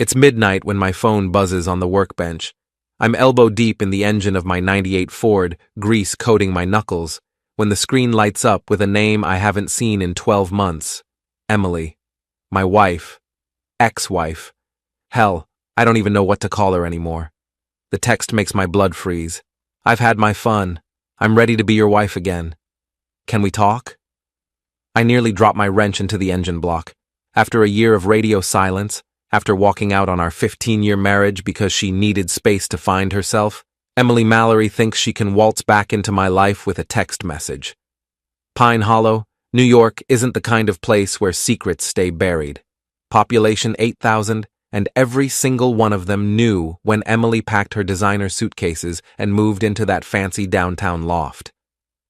It's midnight when my phone buzzes on the workbench. I'm elbow deep in the engine of my '98 Ford, grease coating my knuckles, when the screen lights up with a name I haven't seen in 12 months. Emily. My wife. Ex-wife. Hell, I don't even know what to call her anymore. The text makes my blood freeze. I've had my fun. I'm ready to be your wife again. Can we talk? I nearly dropped my wrench into the engine block. After a year of radio silence, after walking out on our 15-year marriage because she needed space to find herself, Emily Mallory thinks she can waltz back into my life with a text message. Pine Hollow, New York isn't the kind of place where secrets stay buried. Population 8,000, and every single one of them knew when Emily packed her designer suitcases and moved into that fancy downtown loft.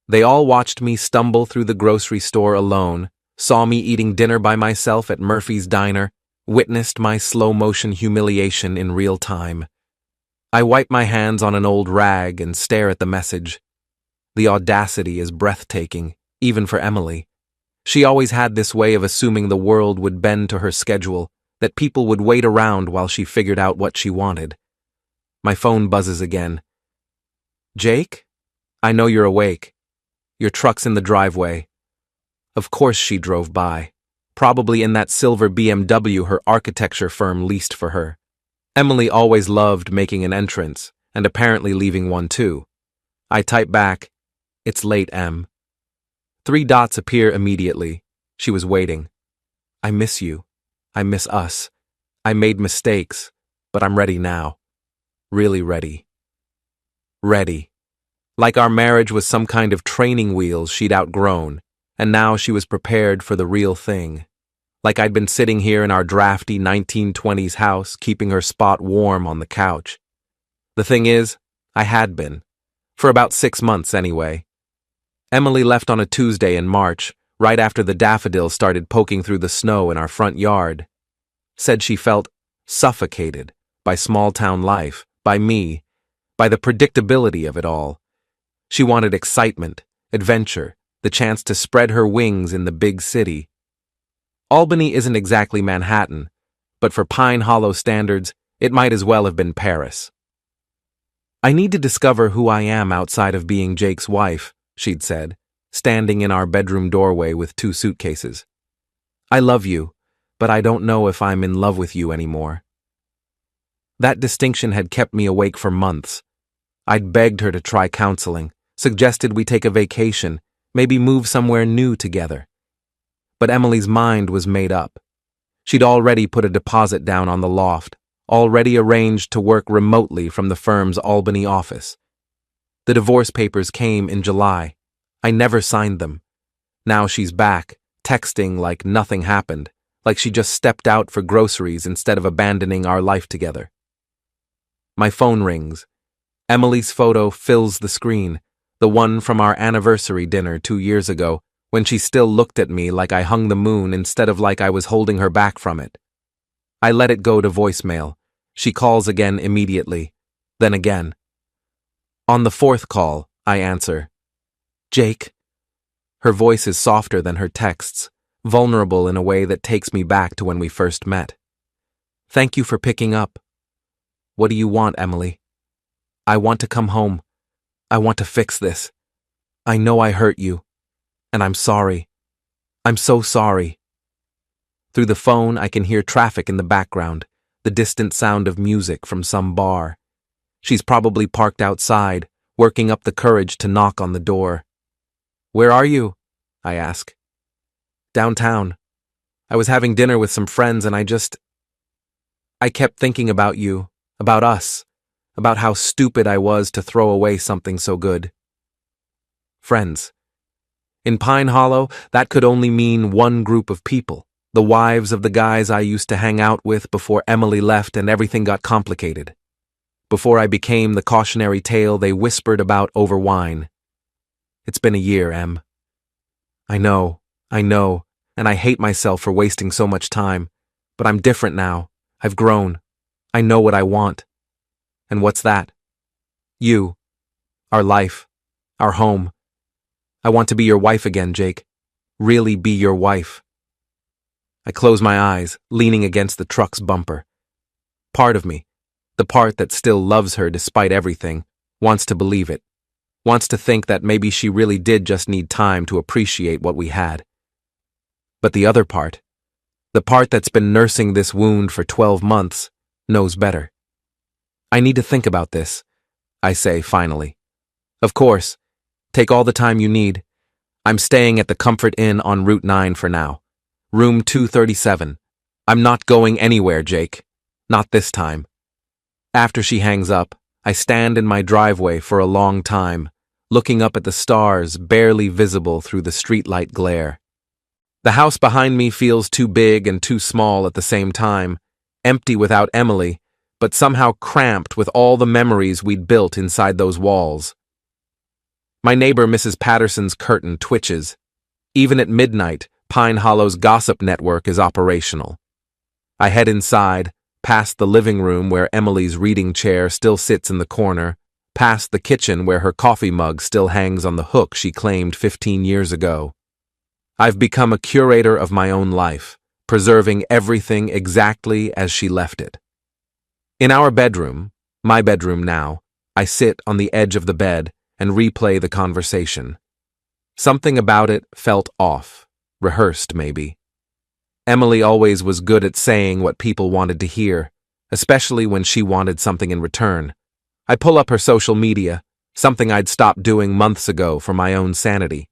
They all watched me stumble through the grocery store alone, saw me eating dinner by myself at Murphy's Diner, witnessed my slow-motion humiliation in real time. I wipe my hands on an old rag and stare at the message. The audacity is breathtaking, even for Emily. She always had this way of assuming the world would bend to her schedule, that people would wait around while she figured out what she wanted. My phone buzzes again. Jake? I know you're awake. Your truck's in the driveway. Of course she drove by. Probably in that silver BMW her architecture firm leased for her. Emily always loved making an entrance, and apparently leaving one too. I type back, "It's late, Em." 3 dots appear immediately. She was waiting. I miss you. I miss us. I made mistakes, but I'm ready now. Really ready. Ready. Like our marriage was some kind of training wheels she'd outgrown, and now she was prepared for the real thing. Like I'd been sitting here in our drafty 1920s house, keeping her spot warm on the couch. The thing is, I had been. For about 6 months anyway. Emily left on a Tuesday in March, right after the daffodils started poking through the snow in our front yard. Said she felt suffocated by small-town life, by me, by the predictability of it all. She wanted excitement, adventure, the chance to spread her wings in the big city. Albany isn't exactly Manhattan, but for Pine Hollow standards, it might as well have been Paris. I need to discover who I am outside of being Jake's wife, she'd said, standing in our bedroom doorway with 2 suitcases. I love you, but I don't know if I'm in love with you anymore. That distinction had kept me awake for months. I'd begged her to try counseling, suggested we take a vacation, maybe move somewhere new together. But Emily's mind was made up. She'd already put a deposit down on the loft, already arranged to work remotely from the firm's Albany office. The divorce papers came in July. I never signed them. Now she's back, texting like nothing happened, like she just stepped out for groceries instead of abandoning our life together. My phone rings. Emily's photo fills the screen, the one from our anniversary dinner 2 years ago, when she still looked at me like I hung the moon instead of like I was holding her back from it. I let it go to voicemail. She calls again immediately, then again. On the 4th call, I answer. Jake. Her voice is softer than her texts, vulnerable in a way that takes me back to when we first met. Thank you for picking up. What do you want, Emily? I want to come home. I want to fix this. I know I hurt you, and I'm sorry. I'm so sorry. Through the phone, I can hear traffic in the background, the distant sound of music from some bar. She's probably parked outside, working up the courage to knock on the door. Where are you? I ask. Downtown. I was having dinner with some friends and I kept thinking about you, about us, about how stupid I was to throw away something so good. Friends. In Pine Hollow, that could only mean one group of people, the wives of the guys I used to hang out with before Emily left and everything got complicated. Before I became the cautionary tale they whispered about over wine. It's been a year, Em. I know, and I hate myself for wasting so much time, but I'm different now. I've grown. I know what I want. And what's that? You. Our life. Our home. I want to be your wife again, Jake. Really be your wife. I close my eyes, leaning against the truck's bumper. Part of me, the part that still loves her despite everything, wants to believe it, wants to think that maybe she really did just need time to appreciate what we had. But the other part, the part that's been nursing this wound for 12 months, knows better. I need to think about this, I say finally. Of course, take all the time you need. I'm staying at the Comfort Inn on Route 9 for now. Room 237. I'm not going anywhere, Jake. Not this time. After she hangs up, I stand in my driveway for a long time, looking up at the stars barely visible through the streetlight glare. The house behind me feels too big and too small at the same time, empty without Emily, but somehow cramped with all the memories we'd built inside those walls. My neighbor Mrs. Patterson's curtain twitches. Even at midnight, Pine Hollow's gossip network is operational. I head inside, past the living room where Emily's reading chair still sits in the corner, past the kitchen where her coffee mug still hangs on the hook she claimed 15 years ago. I've become a curator of my own life, preserving everything exactly as she left it. In our bedroom, my bedroom now, I sit on the edge of the bed and replay the conversation. Something about it felt off, rehearsed maybe. Emily always was good at saying what people wanted to hear, especially when she wanted something in return. I pull up her social media, something I'd stopped doing months ago for my own sanity.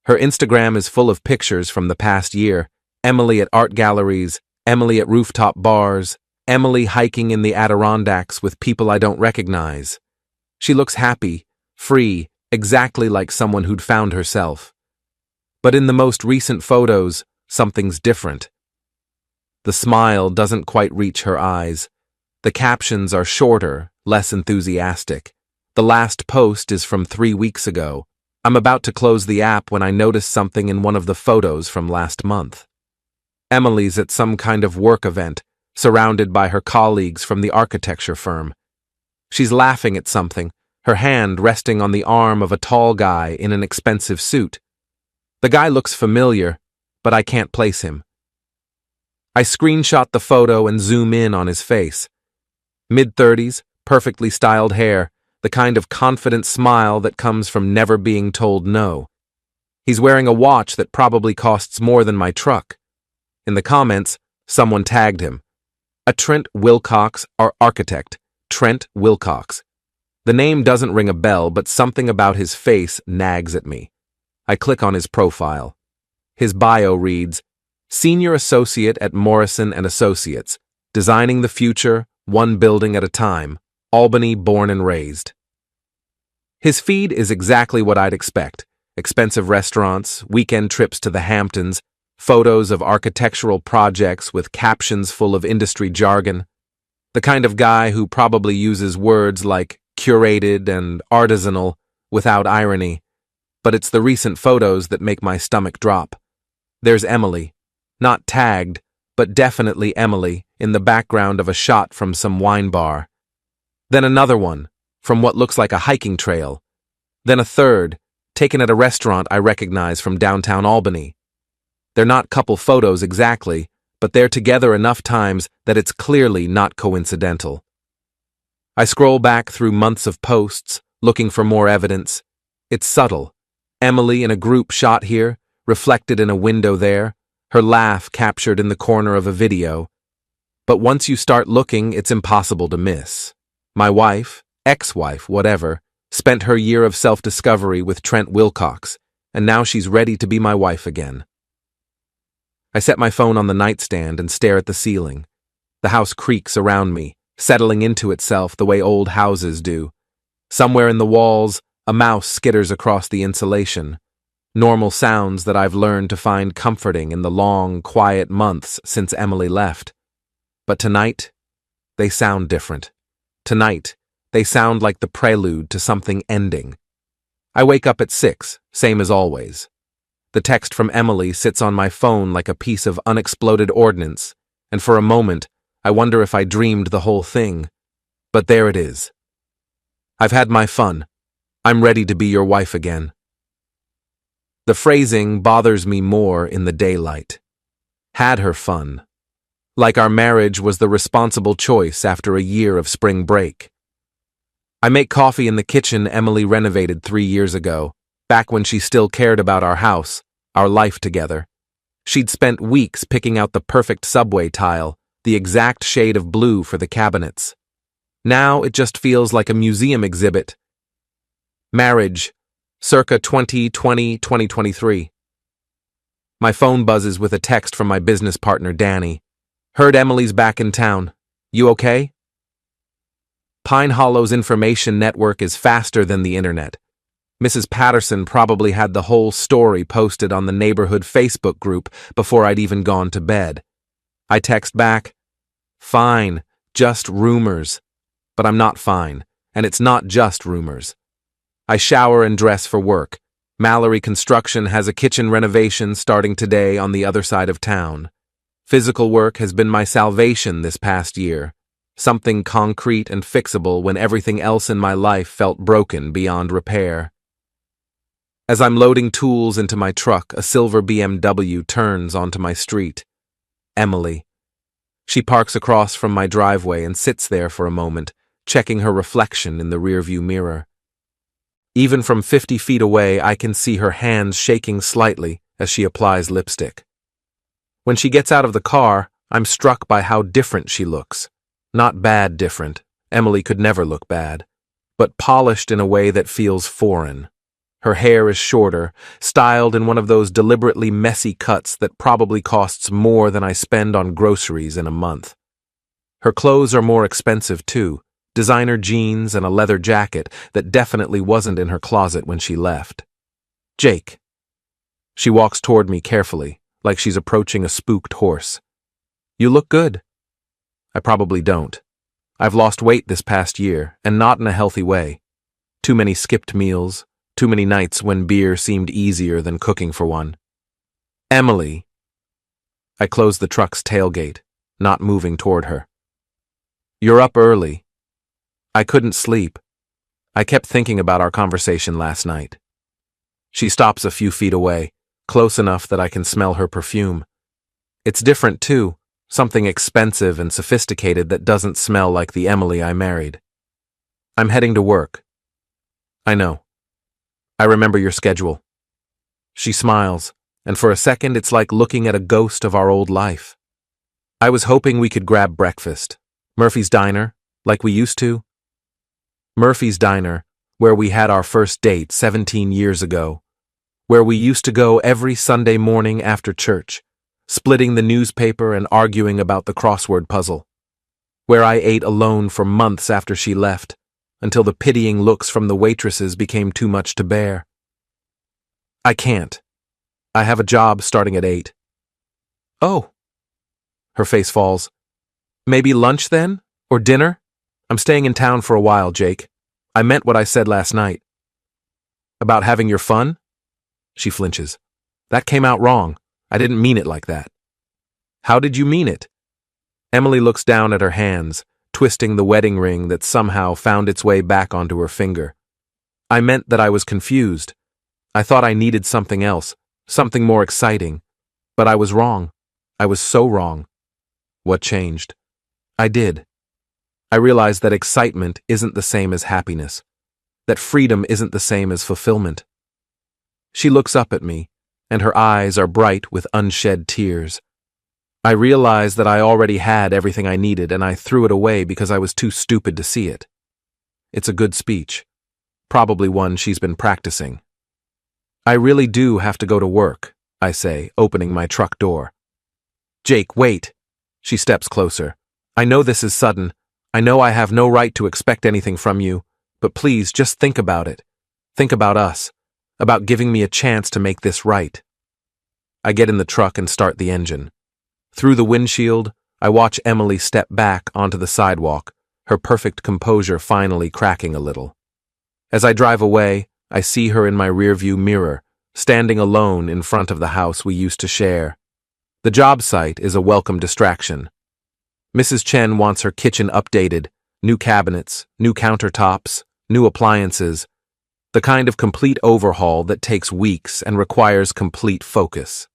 Her Instagram is full of pictures from the past year, Emily at art galleries, Emily at rooftop bars, Emily hiking in the Adirondacks with people I don't recognize. She looks happy, free, exactly like someone who'd found herself. But in the most recent photos, something's different. The smile doesn't quite reach her eyes. The captions are shorter, less enthusiastic. The last post is from 3 weeks ago. I'm about to close the app when I notice something in one of the photos from last month. Emily's at some kind of work event, surrounded by her colleagues from the architecture firm. She's laughing at something, her hand resting on the arm of a tall guy in an expensive suit. The guy looks familiar, but I can't place him. I screenshot the photo and zoom in on his face. Mid-30s, perfectly styled hair, the kind of confident smile that comes from never being told no. He's wearing a watch that probably costs more than my truck. In the comments, someone tagged him. A Trent Wilcox, our architect, Trent Wilcox. The name doesn't ring a bell, but something about his face nags at me. I click on his profile. His bio reads, Senior Associate at Morrison & Associates, designing the future, one building at a time, Albany born and raised. His feed is exactly what I'd expect. Expensive restaurants, weekend trips to the Hamptons, photos of architectural projects with captions full of industry jargon. The kind of guy who probably uses words like curated and artisanal without irony. But it's the recent photos that make my stomach drop. There's Emily, not tagged, but definitely Emily, in the background of a shot from some wine bar. Then another one, from what looks like a hiking trail. Then a third, taken at a restaurant I recognize from downtown Albany. They're not couple photos exactly, but they're together enough times that it's clearly not coincidental. I scroll back through months of posts, looking for more evidence. It's subtle. Emily in a group shot here, reflected in a window there, her laugh captured in the corner of a video. But once you start looking, it's impossible to miss. My wife, ex-wife, whatever, spent her year of self-discovery with Trent Wilcox, and now she's ready to be my wife again. I set my phone on the nightstand and stare at the ceiling. The house creaks around me, settling into itself the way old houses do. Somewhere in the walls, a mouse skitters across the insulation. Normal sounds that I've learned to find comforting in the long, quiet months since Emily left. But tonight, they sound different. Tonight, they sound like the prelude to something ending. I wake up at 6, same as always. The text from Emily sits on my phone like a piece of unexploded ordnance, and for a moment, I wonder if I dreamed the whole thing. But there it is. I've had my fun. I'm ready to be your wife again. The phrasing bothers me more in the daylight. Had her fun. Like our marriage was the responsible choice after a year of spring break. I make coffee in the kitchen Emily renovated 3 years ago, back when she still cared about our house, our life together. She'd spent weeks picking out the perfect subway tile, the exact shade of blue for the cabinets. Now it just feels like a museum exhibit. Marriage, circa 2020-2023. My phone buzzes with a text from my business partner, Danny. Heard Emily's back in town. You okay? Pine Hollow's information network is faster than the internet. Mrs. Patterson probably had the whole story posted on the neighborhood Facebook group before I'd even gone to bed. I text back, fine, just rumors. But I'm not fine, and it's not just rumors. I shower and dress for work. Mallory Construction has a kitchen renovation starting today on the other side of town. Physical work has been my salvation this past year. Something concrete and fixable when everything else in my life felt broken beyond repair. As I'm loading tools into my truck, a silver BMW turns onto my street. Emily. She parks across from my driveway and sits there for a moment, checking her reflection in the rearview mirror. Even from 50 feet away, I can see her hands shaking slightly as she applies lipstick. When she gets out of the car, I'm struck by how different she looks. Not bad different. Emily could never look bad. But polished in a way that feels foreign. Her hair is shorter, styled in one of those deliberately messy cuts that probably costs more than I spend on groceries in a month. Her clothes are more expensive too. Designer jeans and a leather jacket that definitely wasn't in her closet when she left. Jake. She walks toward me carefully, like she's approaching a spooked horse. You look good. I probably don't. I've lost weight this past year, and not in a healthy way. Too many skipped meals, too many nights when beer seemed easier than cooking for one. Emily. I close the truck's tailgate, not moving toward her. You're up early. I couldn't sleep. I kept thinking about our conversation last night. She stops a few feet away, close enough that I can smell her perfume. It's different too, something expensive and sophisticated that doesn't smell like the Emily I married. I'm heading to work. I know. I remember your schedule. She smiles, and for a second it's like looking at a ghost of our old life. I was hoping we could grab breakfast. Murphy's Diner, like we used to. Murphy's Diner, where we had our first date 17 years ago. Where we used to go every Sunday morning after church, splitting the newspaper and arguing about the crossword puzzle. Where I ate alone for months after she left, until the pitying looks from the waitresses became too much to bear. I can't. I have a job starting at 8. Oh. Her face falls. Maybe lunch then? Or dinner? I'm staying in town for a while, Jake. I meant what I said last night. About having your fun? She flinches. That came out wrong. I didn't mean it like that. How did you mean it? Emily looks down at her hands, twisting the wedding ring that somehow found its way back onto her finger. I meant that I was confused. I thought I needed something else, something more exciting. But I was wrong. I was so wrong. What changed? I did. I realized that excitement isn't the same as happiness, that freedom isn't the same as fulfillment. She looks up at me, and her eyes are bright with unshed tears. I realized that I already had everything I needed, and I threw it away because I was too stupid to see it. It's a good speech, probably one she's been practicing. I really do have to go to work, I say, opening my truck door. Jake, wait. She steps closer. I know this is sudden. I know I have no right to expect anything from you, but please just think about it. Think about us. About giving me a chance to make this right. I get in the truck and start the engine. Through the windshield, I watch Emily step back onto the sidewalk, her perfect composure finally cracking a little. As I drive away, I see her in my rearview mirror, standing alone in front of the house we used to share. The job site is a welcome distraction. Mrs. Chen wants her kitchen updated, new cabinets, new countertops, new appliances, the kind of complete overhaul that takes weeks and requires complete focus.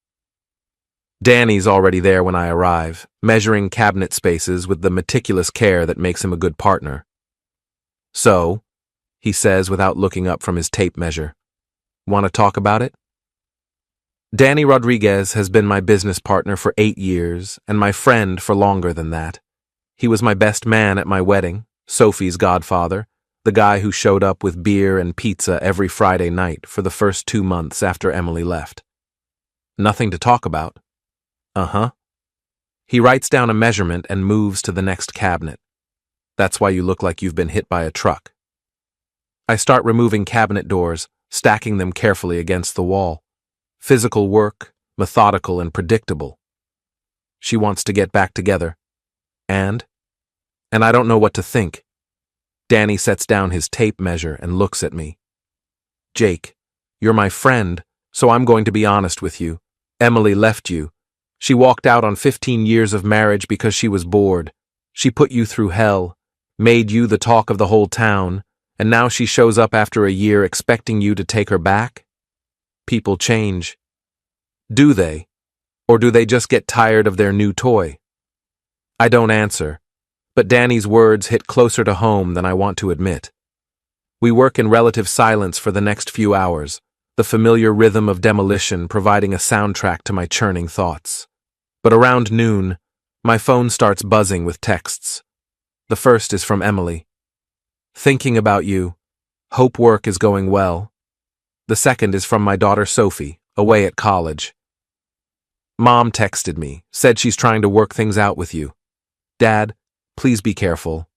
Danny's already there when I arrive, measuring cabinet spaces with the meticulous care that makes him a good partner. So, he says without looking up from his tape measure, want to talk about it? Danny Rodriguez has been my business partner for 8 years and my friend for longer than that. He was my best man at my wedding, Sophie's godfather, the guy who showed up with beer and pizza every Friday night for the first 2 months after Emily left. Nothing to talk about. Uh-huh. He writes down a measurement and moves to the next cabinet. That's why you look like you've been hit by a truck. I start removing cabinet doors, stacking them carefully against the wall. Physical work, methodical and predictable. She wants to get back together. And I don't know what to think. Danny sets down his tape measure and looks at me. Jake, you're my friend, so I'm going to be honest with you. Emily left you. She walked out on 15 years of marriage because she was bored. She put you through hell, made you the talk of the whole town, and now she shows up after a year expecting you to take her back? People change. Do they? Or do they just get tired of their new toy? I don't answer, but Danny's words hit closer to home than I want to admit. We work in relative silence for the next few hours, the familiar rhythm of demolition providing a soundtrack to my churning thoughts. But around noon, my phone starts buzzing with texts. The first is from Emily. Thinking about you. Hope work is going well. The second is from my daughter Sophie, away at college. Mom texted me, said she's trying to work things out with you. Dad, please be careful.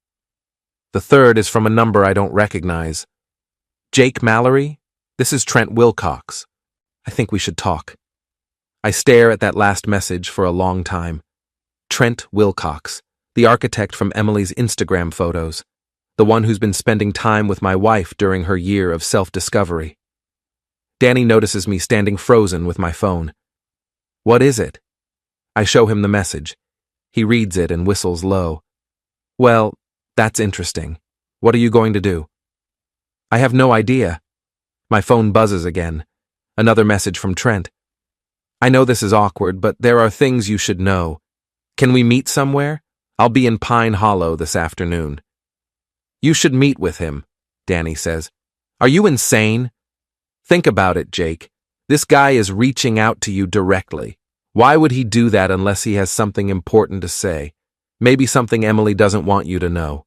The third is from a number I don't recognize. Jake Mallory? This is Trent Wilcox. I think we should talk. I stare at that last message for a long time. Trent Wilcox, the architect from Emily's Instagram photos, the one who's been spending time with my wife during her year of self-discovery. Danny notices me standing frozen with my phone. What is it? I show him the message. He reads it and whistles low. Well, that's interesting. What are you going to do? I have no idea. My phone buzzes again. Another message from Trent. I know this is awkward, but there are things you should know. Can we meet somewhere? I'll be in Pine Hollow this afternoon. You should meet with him, Danny says. Are you insane? Think about it, Jake. This guy is reaching out to you directly. Why would he do that unless he has something important to say? Maybe something Emily doesn't want you to know.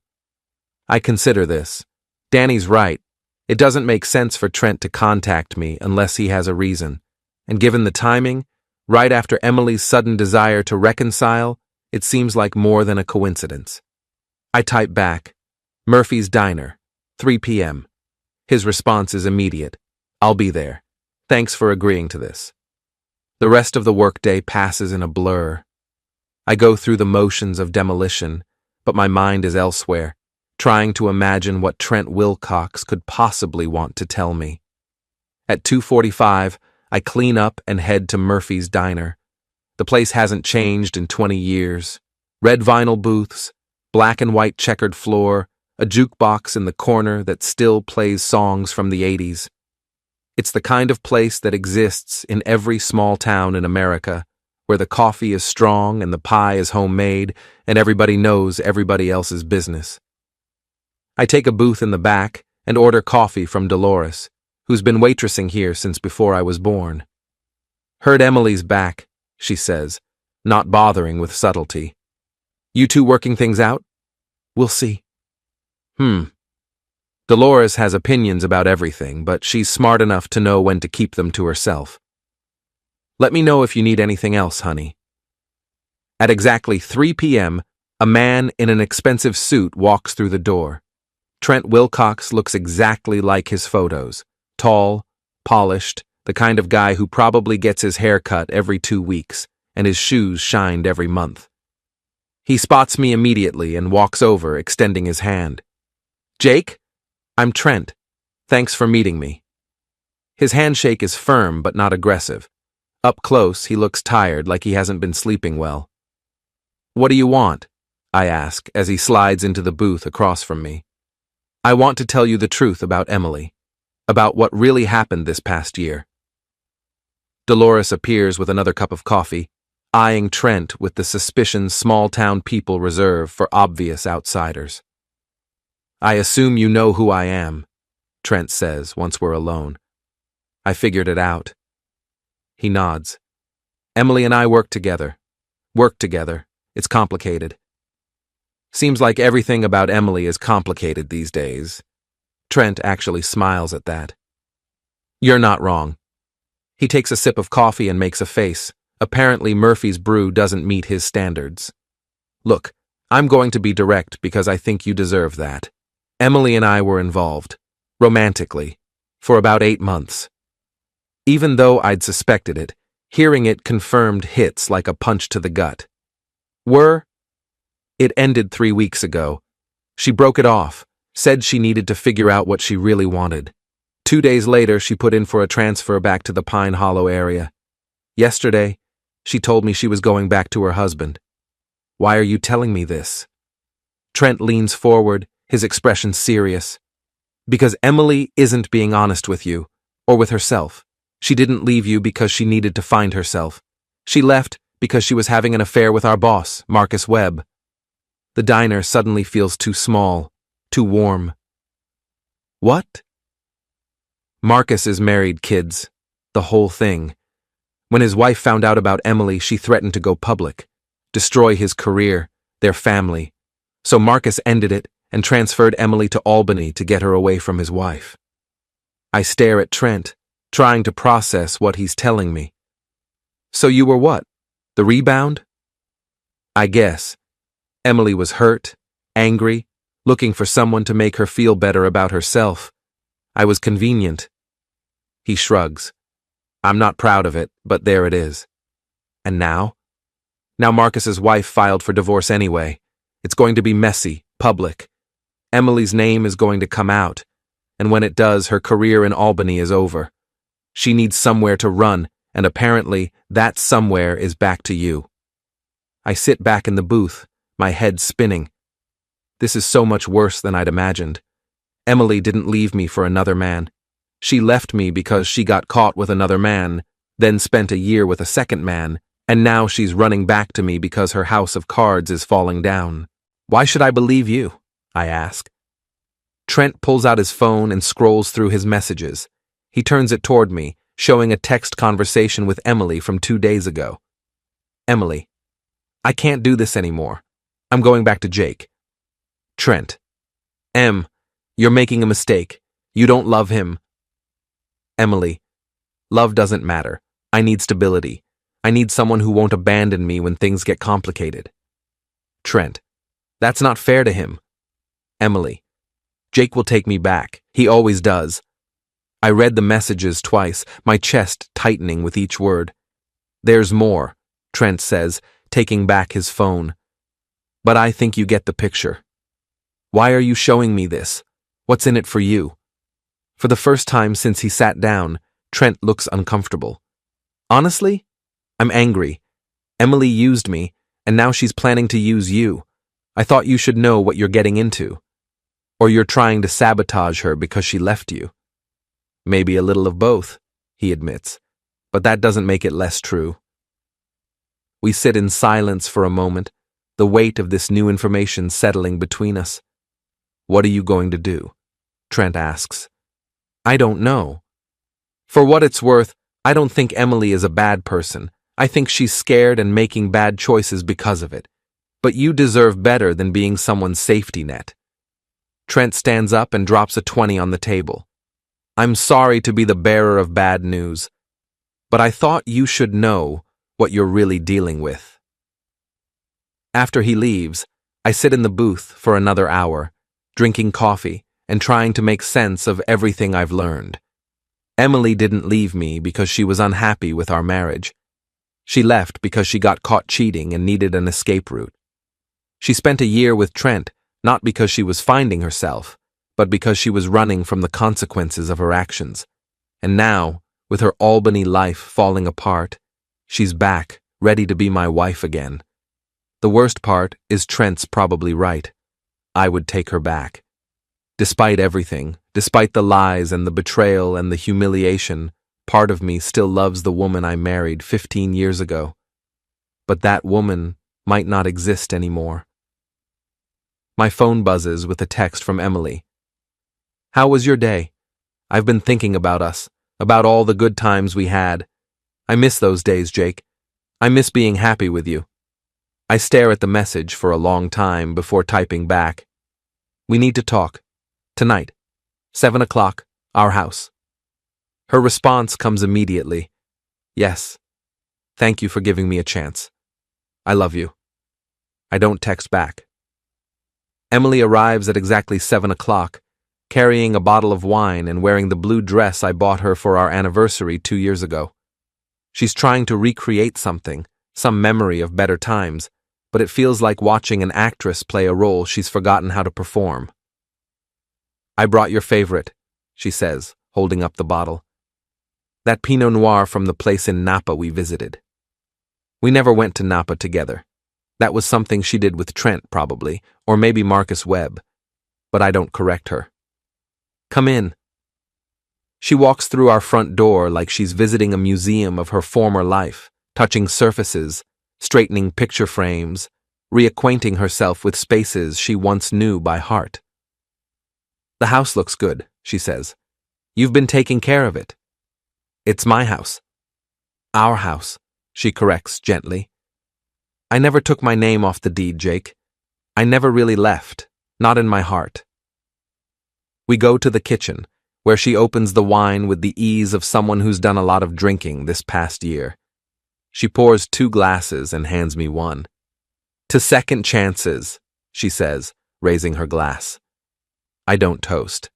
I consider this. Danny's right. It doesn't make sense for Trent to contact me unless he has a reason. And given the timing, right after Emily's sudden desire to reconcile, it seems like more than a coincidence. I type back, Murphy's Diner, 3 p.m. His response is immediate. I'll be there. Thanks for agreeing to this. The rest of the workday passes in a blur. I go through the motions of demolition, but my mind is elsewhere, trying to imagine what Trent Wilcox could possibly want to tell me. At 2:45, I clean up and head to Murphy's Diner. The place hasn't changed in 20 years. Red vinyl booths, black and white checkered floor, a jukebox in the corner that still plays songs from the 80s. It's the kind of place that exists in every small town in America, where the coffee is strong and the pie is homemade and everybody knows everybody else's business. I take a booth in the back and order coffee from Dolores, who's been waitressing here since before I was born. Heard Emily's back, she says, not bothering with subtlety. You two working things out? We'll see. Dolores has opinions about everything, but she's smart enough to know when to keep them to herself. Let me know if you need anything else, honey. At exactly 3 p.m., a man in an expensive suit walks through the door. Trent Wilcox looks exactly like his photos. Tall, polished, the kind of guy who probably gets his hair cut every 2 weeks, and his shoes shined every month. He spots me immediately and walks over, extending his hand. Jake? I'm Trent. Thanks for meeting me. His handshake is firm but not aggressive. Up close, he looks tired, like he hasn't been sleeping well. What do you want? I ask as he slides into the booth across from me. I want to tell you the truth about Emily, about what really happened this past year. Dolores appears with another cup of coffee. eyeing Trent with the suspicion small-town people reserve for obvious outsiders. "I assume you know who I am," Trent says once we're alone. "I figured it out." He nods. "Emily and I work together. It's complicated." Seems like everything about Emily is complicated these days. Trent actually smiles at that. "You're not wrong." He takes a sip of coffee and makes a face. Apparently Murphy's brew doesn't meet his standards. "Look, I'm going to be direct because I think you deserve that. Emily and I were involved, romantically, for about 8 months. Even though I'd suspected it, hearing it confirmed hits like a punch to the gut. It ended 3 weeks ago. She broke it off, said she needed to figure out what she really wanted. 2 days later, she put in for a transfer back to the Pine Hollow area. Yesterday, she told me she was going back to her husband. Why are you telling me this?" Trent leans forward, his expression serious. "Because Emily isn't being honest with you, or with herself. She didn't leave you because she needed to find herself. She left because she was having an affair with our boss, Marcus Webb." The diner suddenly feels too small, too warm. "What?" "Marcus is married, kids. The whole thing. When his wife found out about Emily, she threatened to go public, destroy his career, their family. So Marcus ended it and transferred Emily to Albany to get her away from his wife." I stare at Trent, trying to process what he's telling me. "So you were what? The rebound?" "I guess. Emily was hurt, angry, looking for someone to make her feel better about herself. I was convenient." He shrugs. "I'm not proud of it, but there it is." "And now?" "Now Marcus's wife filed for divorce anyway. It's going to be messy, public. Emily's name is going to come out, and when it does, her career in Albany is over. She needs somewhere to run, and apparently that somewhere is back to you." I sit back in the booth, my head spinning. This is so much worse than I'd imagined. Emily didn't leave me for another man. She left me because she got caught with another man, then spent a year with a second man, and now she's running back to me because her house of cards is falling down. "Why should I believe you?" I ask. Trent pulls out his phone and scrolls through his messages. He turns it toward me, showing a text conversation with Emily from 2 days ago. "Emily, I can't do this anymore. I'm going back to Jake." Trent, "Em, you're making a mistake. You don't love him." Emily, "Love doesn't matter. I need stability. I need someone who won't abandon me when things get complicated." Trent, "That's not fair to him." Emily, "Jake will take me back. He always does." I read the messages twice, my chest tightening with each word. "There's more," Trent says, taking back his phone. "But I think you get the picture. Why are you showing me this? What's in it for you?" For the first time since he sat down, Trent looks uncomfortable. "Honestly, I'm angry. Emily used me, and now she's planning to use you. I thought you should know what you're getting into. Or you're trying to sabotage her because she left you." "Maybe a little of both," he admits, "but that doesn't make it less true." We sit in silence for a moment, the weight of this new information settling between us. "What are you going to do?" Trent asks. "I don't know. For what it's worth, I don't think Emily is a bad person. I think she's scared and making bad choices because of it. But you deserve better than being someone's safety net." Trent stands up and drops a 20 on the table. "I'm sorry to be the bearer of bad news, but I thought you should know what you're really dealing with." After he leaves, I sit in the booth for another hour, drinking coffee and trying to make sense of everything I've learned. Emily didn't leave me because she was unhappy with our marriage. She left because she got caught cheating and needed an escape route. She spent a year with Trent, not because she was finding herself, but because she was running from the consequences of her actions. And now, with her Albany life falling apart, she's back, ready to be my wife again. The worst part is Trent's probably right. I would take her back. Despite everything, despite the lies and the betrayal and the humiliation, part of me still loves the woman I married 15 years ago. but that woman might not exist anymore. My phone buzzes with a text from Emily. How was your day? I've been thinking about us, about all the good times we had. I miss those days, Jake. I miss being happy with you. I stare at the message for a long time before typing back. We need to talk. Tonight. 7 o'clock, our house. Her response comes immediately. Yes. Thank you for giving me a chance. I love you. I don't text back. Emily arrives at exactly 7 o'clock, carrying a bottle of wine and wearing the blue dress I bought her for our anniversary 2 years ago. She's trying to recreate something, some memory of better times, but it feels like watching an actress play a role she's forgotten how to perform. I brought your favorite, she says, holding up the bottle. That Pinot Noir from the place in Napa we visited. We never went to Napa together. That was something she did with Trent, probably, or maybe Marcus Webb. But I don't correct her. Come in. She walks through our front door like she's visiting a museum of her former life, touching surfaces, straightening picture frames, reacquainting herself with spaces she once knew by heart. The house looks good, she says. You've been taking care of it. It's my house. Our house, she corrects gently. I never took my name off the deed, Jake. I never really left, not in my heart. We go to the kitchen, where she opens the wine with the ease of someone who's done a lot of drinking this past year. She pours 2 glasses and hands me one. To second chances, she says, raising her glass. I don't toast.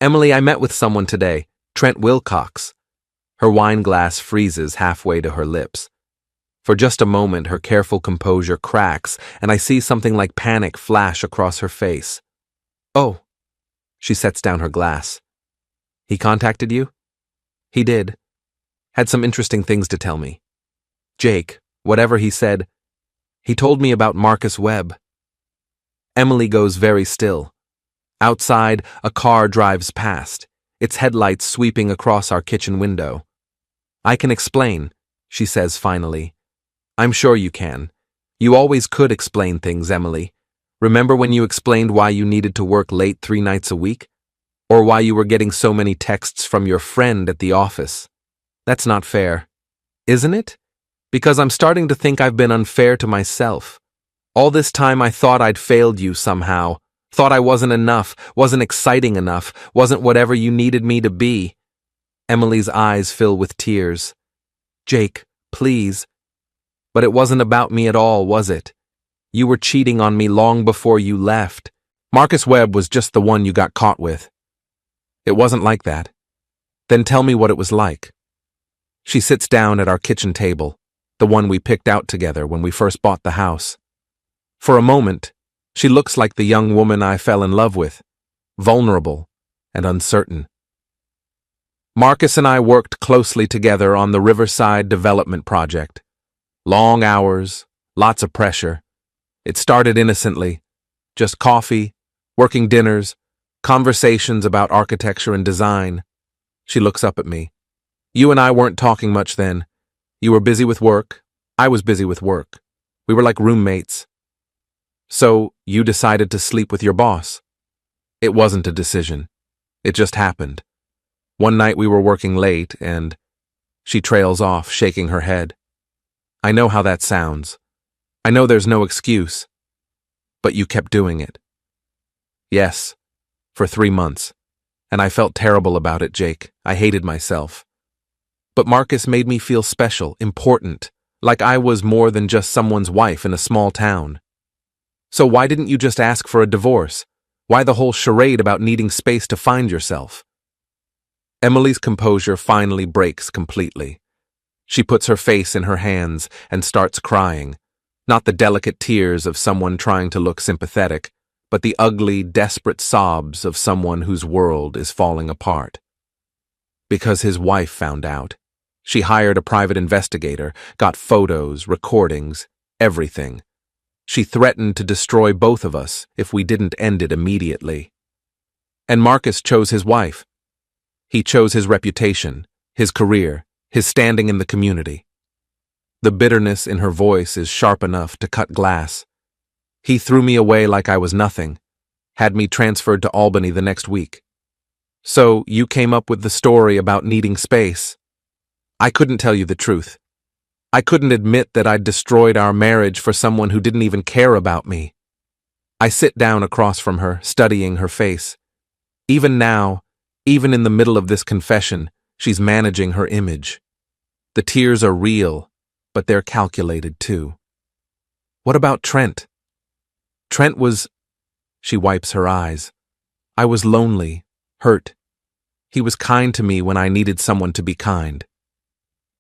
Emily, I met with someone today, Trent Wilcox. Her wine glass freezes halfway to her lips. For just a moment, her careful composure cracks, and I see something like panic flash across her face. Oh. She sets down her glass. He contacted you? He did. Had some interesting things to tell me. Jake, whatever he said, he told me about Marcus Webb. Emily goes very still. Outside, a car drives past, its headlights sweeping across our kitchen window. I can explain, she says finally. I'm sure you can. You always could explain things, Emily. Remember when you explained why you needed to work late 3 nights a week? Or why you were getting so many texts from your friend at the office? That's not fair. Isn't it? Because I'm starting to think I've been unfair to myself. All this time I thought I'd failed you somehow. Thought I wasn't enough, wasn't exciting enough, wasn't whatever you needed me to be. Emily's eyes fill with tears. Jake, please. But it wasn't about me at all, was it? You were cheating on me long before you left. Marcus Webb was just the one you got caught with. It wasn't like that. Then tell me what it was like. She sits down at our kitchen table, the one we picked out together when we first bought the house. For a moment, she looks like the young woman I fell in love with, vulnerable and uncertain. Marcus and I worked closely together on the Riverside Development Project. Long hours, lots of pressure. It started innocently, just coffee, working dinners, conversations about architecture and design. She looks up at me. You and I weren't talking much then. You were busy with work. I was busy with work. We were like roommates. So you decided to sleep with your boss. It wasn't a decision. It just happened. One night we were working late and she trails off, shaking her head. I know how that sounds. I know there's no excuse. But you kept doing it. Yes, for 3 months. And I felt terrible about it, Jake. I hated myself. But Marcus made me feel special, important, like I was more than just someone's wife in a small town. So why didn't you just ask for a divorce? Why the whole charade about needing space to find yourself? Emily's composure finally breaks completely. She puts her face in her hands and starts crying. Not the delicate tears of someone trying to look sympathetic, but the ugly, desperate sobs of someone whose world is falling apart. Because his wife found out. She hired a private investigator, got photos, recordings, everything. She threatened to destroy both of us if we didn't end it immediately. And Marcus chose his wife. He chose his reputation, his career, his standing in the community. The bitterness in her voice is sharp enough to cut glass. He threw me away like I was nothing, had me transferred to Albany the next week. So you came up with the story about needing space. I couldn't tell you the truth. I couldn't admit that I'd destroyed our marriage for someone who didn't even care about me. I sit down across from her, studying her face. Even now, even in the middle of this confession, she's managing her image. The tears are real, but they're calculated too. What about Trent? Trent was... She wipes her eyes. I was lonely, hurt. He was kind to me when I needed someone to be kind.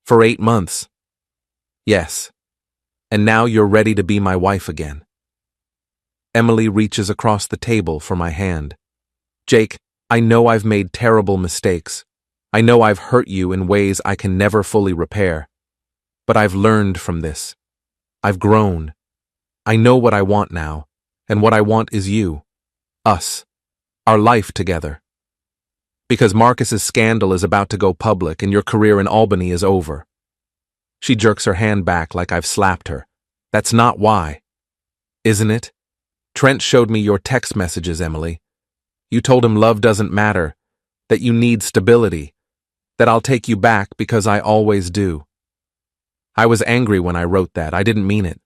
For 8 months. Yes. And now you're ready to be my wife again. Emily reaches across the table for my hand. Jake, I know I've made terrible mistakes. I know I've hurt you in ways I can never fully repair. But I've learned from this. I've grown. I know what I want now, and what I want is you. Us. Our life together. Because Marcus's scandal is about to go public and your career in Albany is over. She jerks her hand back like I've slapped her. That's not why. Isn't it? Trent showed me your text messages, Emily. You told him love doesn't matter, that you need stability, that I'll take you back because I always do. I was angry when I wrote that. I didn't mean it.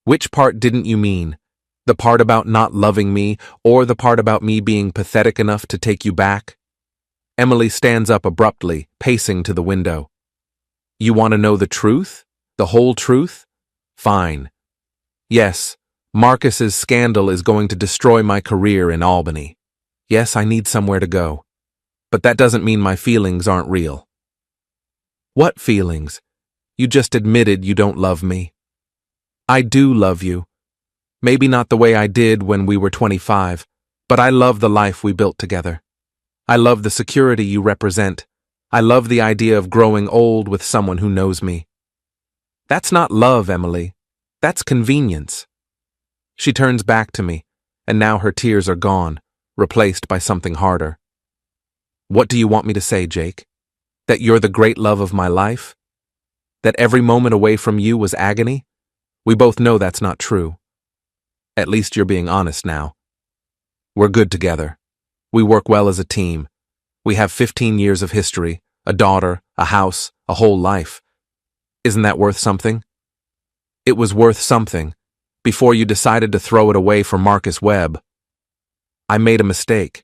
Which part didn't you mean? The part about not loving me, or the part about me being pathetic enough to take you back? Emily stands up abruptly, pacing to the window. You want to know the truth? The whole truth? Fine. Yes, Marcus's scandal is going to destroy my career in Albany. Yes, I need somewhere to go. But that doesn't mean my feelings aren't real. What feelings? You just admitted you don't love me. I do love you. Maybe not the way I did when we were 25, but I love the life we built together. I love the security you represent. I love the idea of growing old with someone who knows me. That's not love, Emily. That's convenience. She turns back to me, and now her tears are gone, replaced by something harder. What do you want me to say, Jake? That you're the great love of my life? That every moment away from you was agony? We both know that's not true. At least you're being honest now. We're good together. We work well as a team. We have 15 years of history, a daughter, a house, a whole life. Isn't that worth something? It was worth something, before you decided to throw it away for Marcus Webb. I made a mistake.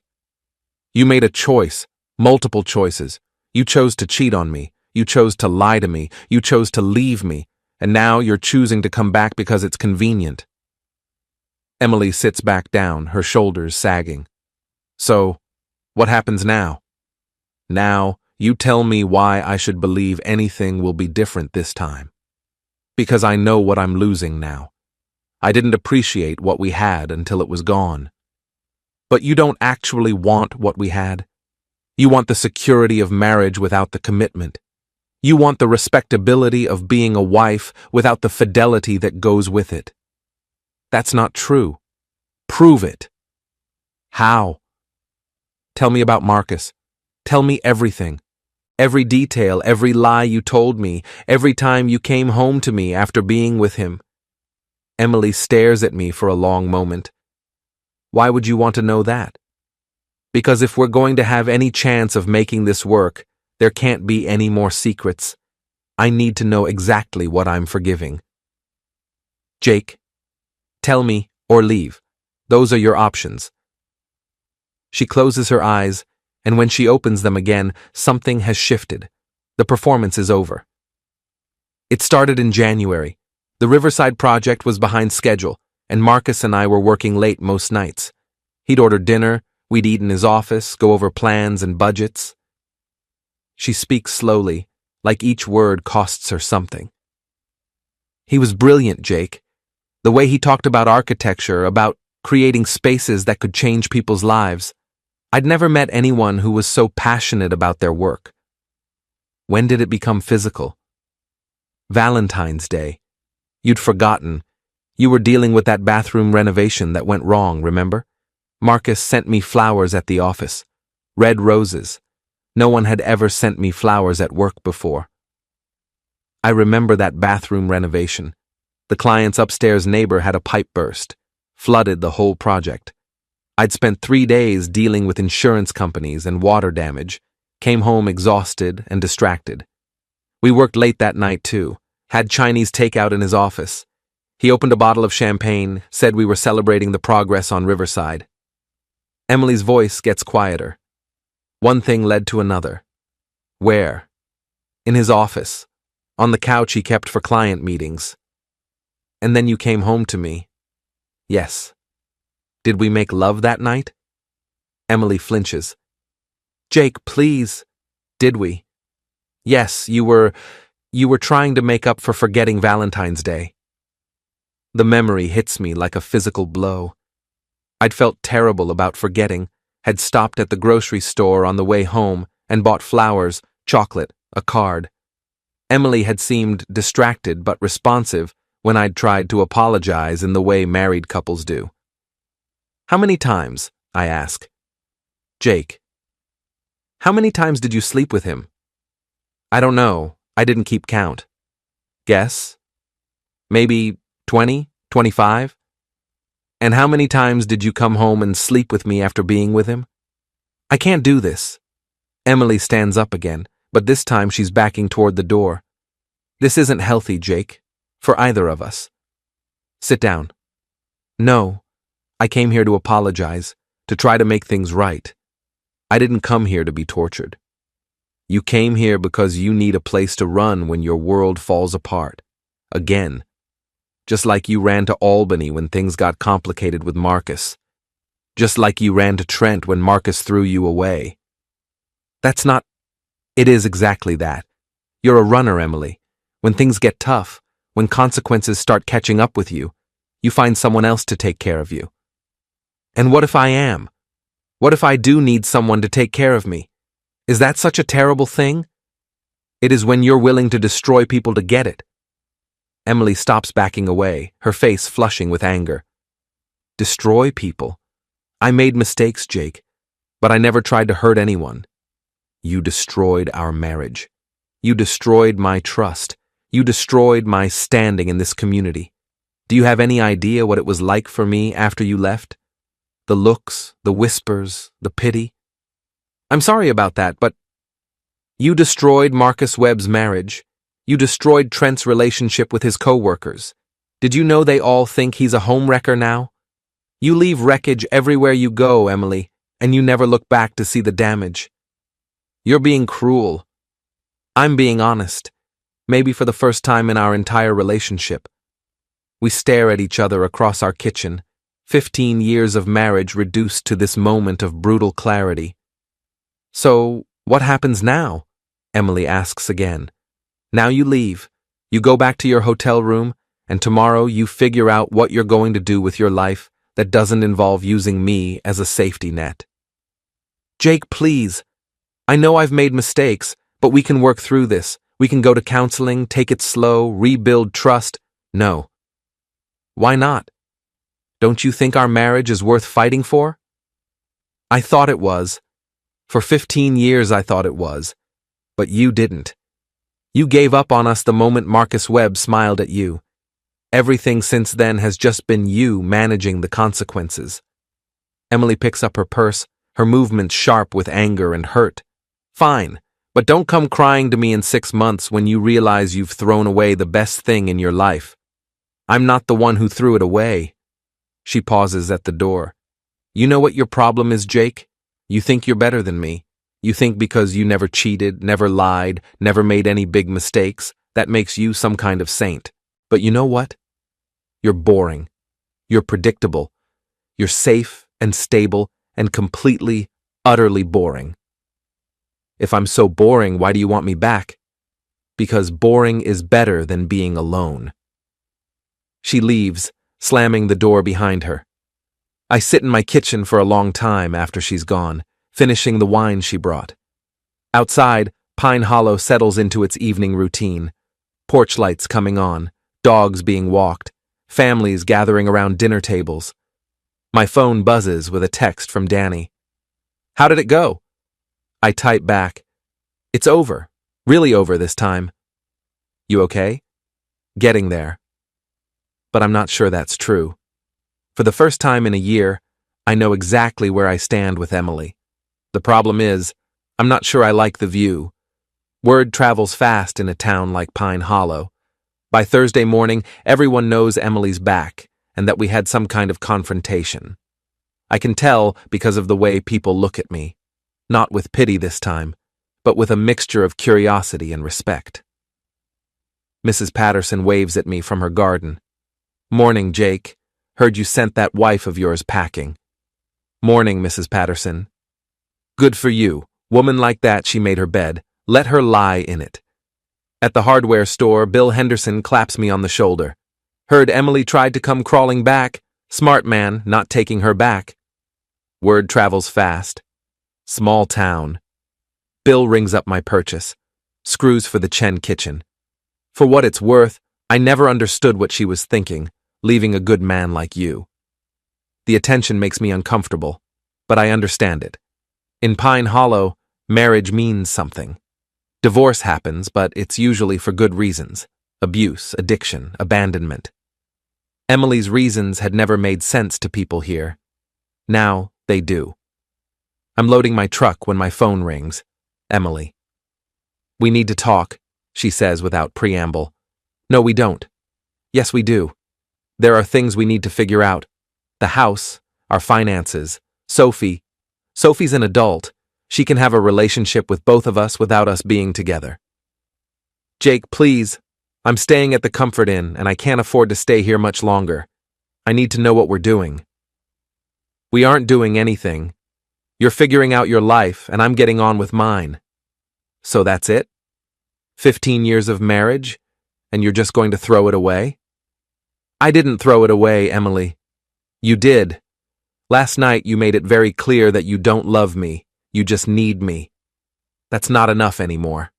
You made a choice, multiple choices. You chose to cheat on me. You chose to lie to me. You chose to leave me. And now you're choosing to come back because it's convenient. Emily sits back down, her shoulders sagging. So, what happens now? Now, you tell me why I should believe anything will be different this time. Because I know what I'm losing now. I didn't appreciate what we had until it was gone. But you don't actually want what we had. You want the security of marriage without the commitment. You want the respectability of being a wife without the fidelity that goes with it. That's not true. Prove it. How? Tell me about Marcus. Tell me everything. Every detail, every lie you told me, every time you came home to me after being with him. Emily stares at me for a long moment. Why would you want to know that? Because if we're going to have any chance of making this work, there can't be any more secrets. I need to know exactly what I'm forgiving. Jake, tell me or leave. Those are your options. She closes her eyes, and when she opens them again, something has shifted. The performance is over. It started in January. The Riverside project was behind schedule, and Marcus and I were working late most nights. He'd order dinner, we'd eat in his office, go over plans and budgets. She speaks slowly, like each word costs her something. He was brilliant, Jake. The way he talked about architecture, about creating spaces that could change people's lives. I'd never met anyone who was so passionate about their work. When did it become physical? Valentine's Day. You'd forgotten. You were dealing with that bathroom renovation that went wrong, remember? Marcus sent me flowers at the office. Red roses. No one had ever sent me flowers at work before. I remember that bathroom renovation. The client's upstairs neighbor had a pipe burst, flooded the whole project. I'd spent 3 days dealing with insurance companies and water damage, came home exhausted and distracted. We worked late that night too, had Chinese takeout in his office. He opened a bottle of champagne, said we were celebrating the progress on Riverside. Emily's voice gets quieter. One thing led to another. Where? In his office, on the couch he kept for client meetings. And then you came home to me. Yes. Did we make love that night? Emily flinches. Jake, please. Did we? Yes, you were trying to make up for forgetting Valentine's Day. The memory hits me like a physical blow. I'd felt terrible about forgetting, had stopped at the grocery store on the way home and bought flowers, chocolate, a card. Emily had seemed distracted but responsive when I'd tried to apologize in the way married couples do. How many times? I ask. Jake. How many times did you sleep with him? I don't know. I didn't keep count. Guess? Maybe 20, 25? And how many times did you come home and sleep with me after being with him? I can't do this. Emily stands up again, but this time she's backing toward the door. This isn't healthy, Jake, for either of us. Sit down. No, I came here to apologize, to try to make things right. I didn't come here to be tortured. You came here because you need a place to run when your world falls apart. Again. Just like you ran to Albany when things got complicated with Marcus. Just like you ran to Trent when Marcus threw you away. That's not... It is exactly that. You're a runner, Emily. When things get tough, when consequences start catching up with you, you find someone else to take care of you. And what if I am? What if I do need someone to take care of me? Is that such a terrible thing? It is when you're willing to destroy people to get it. Emily stops backing away, her face flushing with anger. Destroy people? I made mistakes, Jake, but I never tried to hurt anyone. You destroyed our marriage. You destroyed my trust. You destroyed my standing in this community. Do you have any idea what it was like for me after you left? The looks, the whispers, the pity. I'm sorry about that, but you destroyed Marcus Webb's marriage. You destroyed Trent's relationship with his co-workers. Did you know they all think he's a homewrecker now? You leave wreckage everywhere you go, Emily, and you never look back to see the damage. You're being cruel. I'm being honest, maybe for the first time in our entire relationship. We stare at each other across our kitchen, 15 years of marriage reduced to this moment of brutal clarity. So, what happens now? Emily asks again. Now you leave. You go back to your hotel room, and tomorrow you figure out what you're going to do with your life that doesn't involve using me as a safety net. Jake, please. I know I've made mistakes, but we can work through this. We can go to counseling, take it slow, rebuild trust. No. Why not? Don't you think our marriage is worth fighting for? I thought it was. For 15 years I thought it was. But you didn't. You gave up on us the moment Marcus Webb smiled at you. Everything since then has just been you managing the consequences. Emily picks up her purse, her movements sharp with anger and hurt. Fine, but don't come crying to me in 6 months when you realize you've thrown away the best thing in your life. I'm not the one who threw it away. She pauses at the door. You know what your problem is, Jake? You think you're better than me. You think because you never cheated, never lied, never made any big mistakes, that makes you some kind of saint. But you know what? You're boring. You're predictable. You're safe and stable and completely, utterly boring. If I'm so boring, why do you want me back? Because boring is better than being alone. She leaves, slamming the door behind her. I sit in my kitchen for a long time after she's gone, finishing the wine she brought. Outside, Pine Hollow settles into its evening routine. Porch lights coming on, dogs being walked, families gathering around dinner tables. My phone buzzes with a text from Danny. How did it go? I type back. It's over. Really over this time. You okay? Getting there. But I'm not sure that's true. For the first time in a year, I know exactly where I stand with Emily. The problem is, I'm not sure I like the view. Word travels fast in a town like Pine Hollow. By Thursday morning, everyone knows Emily's back and that we had some kind of confrontation. I can tell because of the way people look at me. Not with pity this time, but with a mixture of curiosity and respect. Mrs. Patterson waves at me from her garden. Morning, Jake. Heard you sent that wife of yours packing. Morning, Mrs. Patterson. Good for you. Woman like that, she made her bed. Let her lie in it. At the hardware store, Bill Henderson claps me on the shoulder. Heard Emily tried to come crawling back. Smart man, not taking her back. Word travels fast. Small town. Bill rings up my purchase. Screws for the Chen kitchen. For what it's worth, I never understood what she was thinking, leaving a good man like you. The attention makes me uncomfortable, but I understand it. In Pine Hollow, marriage means something. Divorce happens, but it's usually for good reasons. Abuse, addiction, abandonment. Emily's reasons had never made sense to people here. Now, they do. I'm loading my truck when my phone rings. Emily. We need to talk, she says without preamble. No, we don't. Yes, we do. There are things we need to figure out. The house, our finances, Sophie. Sophie's an adult. She can have a relationship with both of us without us being together. Jake, please. I'm staying at the Comfort Inn, and I can't afford to stay here much longer. I need to know what we're doing. We aren't doing anything. You're figuring out your life, and I'm getting on with mine. So that's it? 15 years of marriage, and you're just going to throw it away? I didn't throw it away, Emily. You did. Last night you made it very clear that you don't love me. You just need me. That's not enough anymore.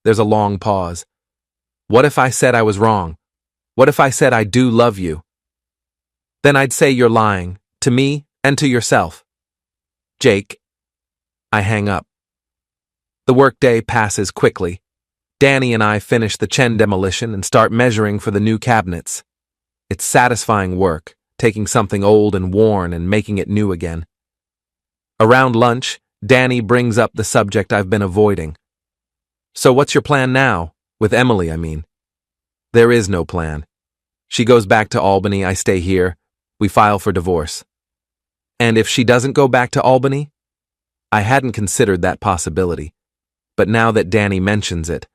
There's a long pause. What if I said I was wrong? What if I said I do love you? Then I'd say you're lying, to me and to yourself. Jake. I hang up. The workday passes quickly. Danny and I finish the Chen demolition and start measuring for the new cabinets. It's satisfying work, taking something old and worn and making it new again. Around lunch, Danny brings up the subject I've been avoiding. So what's your plan now? With Emily, I mean. There is no plan. She goes back to Albany, I stay here. We file for divorce. And if she doesn't go back to Albany? I hadn't considered that possibility. But now that Danny mentions it,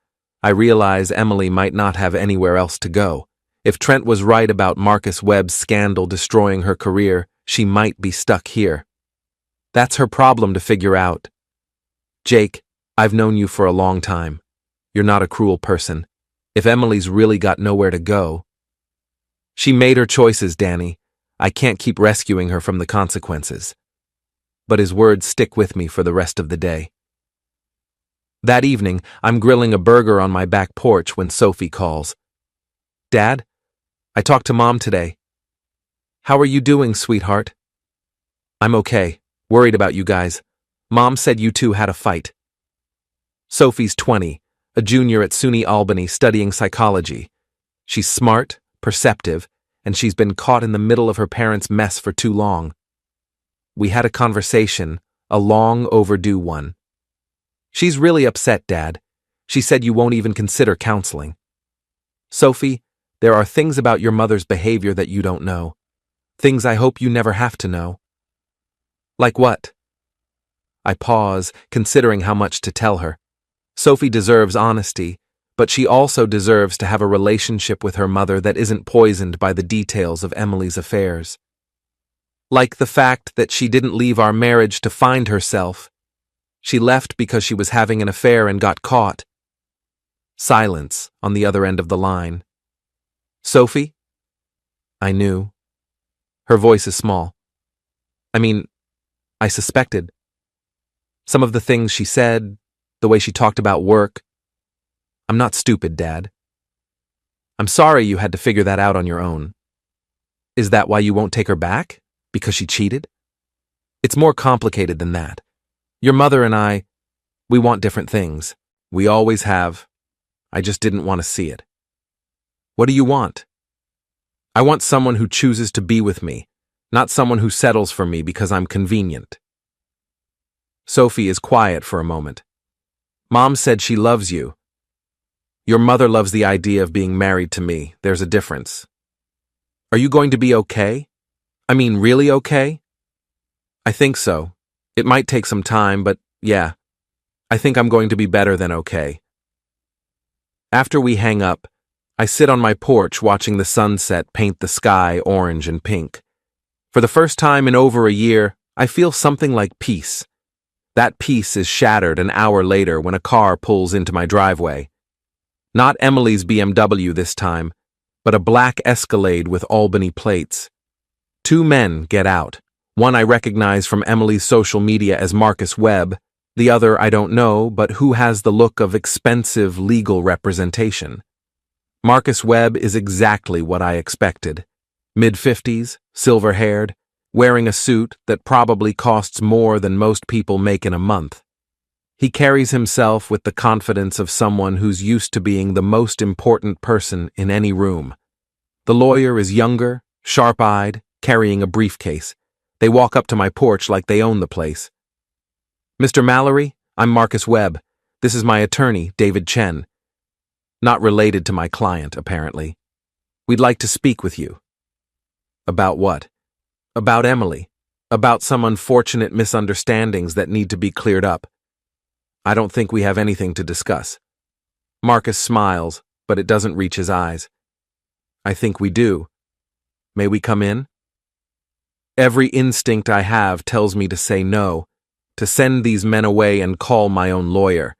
I realize Emily might not have anywhere else to go. If Trent was right about Marcus Webb's scandal destroying her career, she might be stuck here. That's her problem to figure out. Jake, I've known you for a long time. You're not a cruel person. If Emily's really got nowhere to go. She made her choices, Danny. I can't keep rescuing her from the consequences. But his words stick with me for the rest of the day. That evening, I'm grilling a burger on my back porch when Sophie calls. Dad, I talked to Mom today. How are you doing, sweetheart? I'm okay. Worried about you guys. Mom said you two had a fight. Sophie's 20, a junior at SUNY Albany studying psychology. She's smart, perceptive, and she's been caught in the middle of her parents' mess for too long. We had a conversation, a long overdue one. She's really upset, Dad. She said you won't even consider counseling. Sophie, there are things about your mother's behavior that you don't know. Things I hope you never have to know. Like what? I pause, considering how much to tell her. Sophie deserves honesty, but she also deserves to have a relationship with her mother that isn't poisoned by the details of Emily's affairs. Like the fact that she didn't leave our marriage to find herself. She left because she was having an affair and got caught. Silence on the other end of the line. Sophie? I knew. Her voice is small. I suspected. Some of the things she said, the way she talked about work. I'm not stupid, Dad. I'm sorry you had to figure that out on your own. Is that why you won't take her back? Because she cheated? It's more complicated than that. Your mother and I, we want different things. We always have. I just didn't want to see it. What do you want? I want someone who chooses to be with me, not someone who settles for me because I'm convenient. Sophie is quiet for a moment. Mom said she loves you. Your mother loves the idea of being married to me. There's a difference. Are you going to be okay? I mean, really okay? I think so. It might take some time, but yeah, I think I'm going to be better than okay. After we hang up, I sit on my porch watching the sunset paint the sky orange and pink. For the first time in over a year, I feel something like peace. That peace is shattered an hour later when a car pulls into my driveway. Not Emily's BMW this time, but a black Escalade with Albany plates. Two men get out. One I recognize from Emily's social media as Marcus Webb, the other I don't know, but who has the look of expensive legal representation. Marcus Webb is exactly what I expected. Mid-50s, silver-haired, wearing a suit that probably costs more than most people make in a month. He carries himself with the confidence of someone who's used to being the most important person in any room. The lawyer is younger, sharp-eyed, carrying a briefcase. They walk up to my porch like they own the place. Mr. Mallory, I'm Marcus Webb. This is my attorney, David Chen. Not related to my client, apparently. We'd like to speak with you. About what? About Emily. About some unfortunate misunderstandings that need to be cleared up. I don't think we have anything to discuss. Marcus smiles, but it doesn't reach his eyes. I think we do. May we come in? Every instinct I have tells me to say no, to send these men away and call my own lawyer.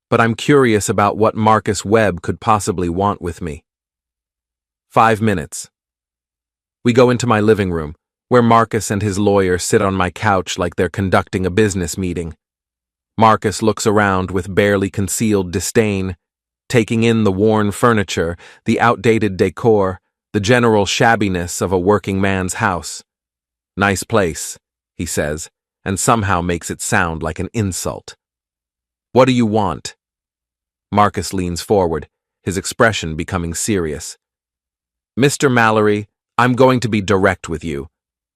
But I'm curious about what Marcus Webb could possibly want with me. 5 minutes. We go into my living room, where Marcus and his lawyer sit on my couch like they're conducting a business meeting. Marcus looks around with barely concealed disdain, taking in the worn furniture, the outdated decor, the general shabbiness of a working man's house. Nice place, he says, and somehow makes it sound like an insult. What do you want? Marcus leans forward, his expression becoming serious. Mr. Mallory, I'm going to be direct with you.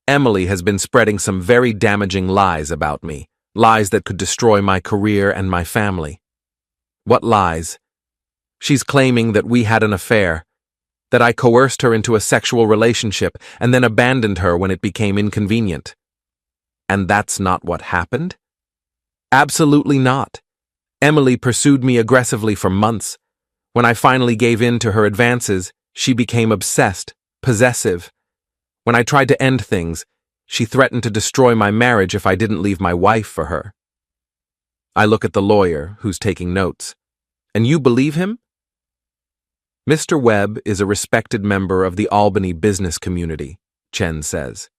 Emily has been spreading some very damaging lies about me. Lies that could destroy my career and my family. What lies? She's claiming that we had an affair, that I coerced her into a sexual relationship and then abandoned her when it became inconvenient. And that's not what happened? Absolutely not. Emily pursued me aggressively for months. When I finally gave in to her advances, she became obsessed, possessive. When I tried to end things, she threatened to destroy my marriage if I didn't leave my wife for her. I look at the lawyer, who's taking notes. And you believe him? Mr. Webb is a respected member of the Albany business community, Chen says.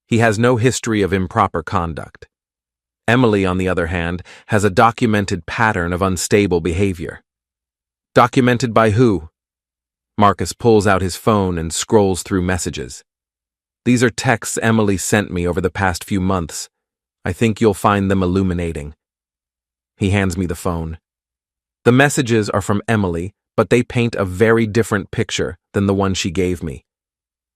He has no history of improper conduct. Emily, on the other hand, has a documented pattern of unstable behavior. Documented by who? Marcus pulls out his phone and scrolls through messages. These are texts Emily sent me over the past few months. I think you'll find them illuminating. He hands me the phone. The messages are from Emily, but they paint a very different picture than the one she gave me.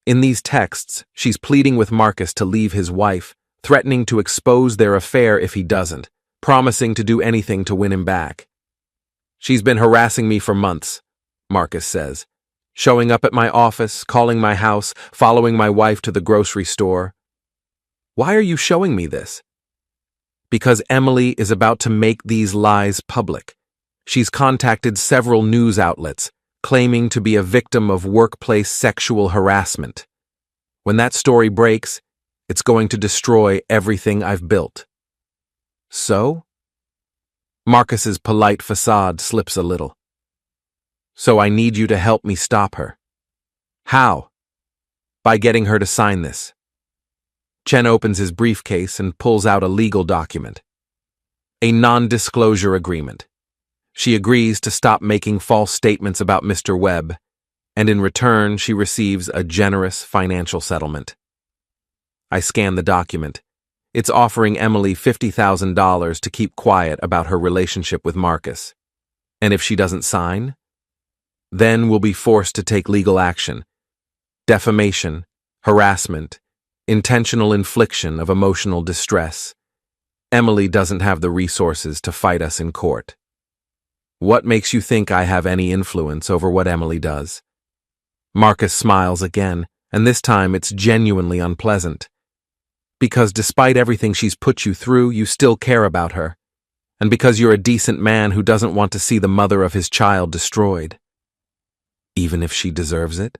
In these texts, she's pleading with Marcus to leave his wife, threatening to expose their affair if he doesn't, promising to do anything to win him back. She's been harassing me for months, Marcus says. Showing up at my office, calling my house, following my wife to the grocery store. Why are you showing me this? Because Emily is about to make these lies public. She's contacted several news outlets, claiming to be a victim of workplace sexual harassment. When that story breaks, it's going to destroy everything I've built. So? Marcus's polite facade slips a little. So I need you to help me stop her. How? By getting her to sign this. Chen opens his briefcase and pulls out a legal document. A non-disclosure agreement. She agrees to stop making false statements about Mr. Webb, and in return she receives a generous financial settlement. I scan the document. It's offering Emily $50,000 to keep quiet about her relationship with Marcus. And if she doesn't sign? Then we'll be forced to take legal action. Defamation, harassment, intentional infliction of emotional distress. Emily doesn't have the resources to fight us in court. What makes you think I have any influence over what Emily does? Marcus smiles again, and this time it's genuinely unpleasant. Because despite everything she's put you through, you still care about her. And because you're a decent man who doesn't want to see the mother of his child destroyed. Even if she deserves it?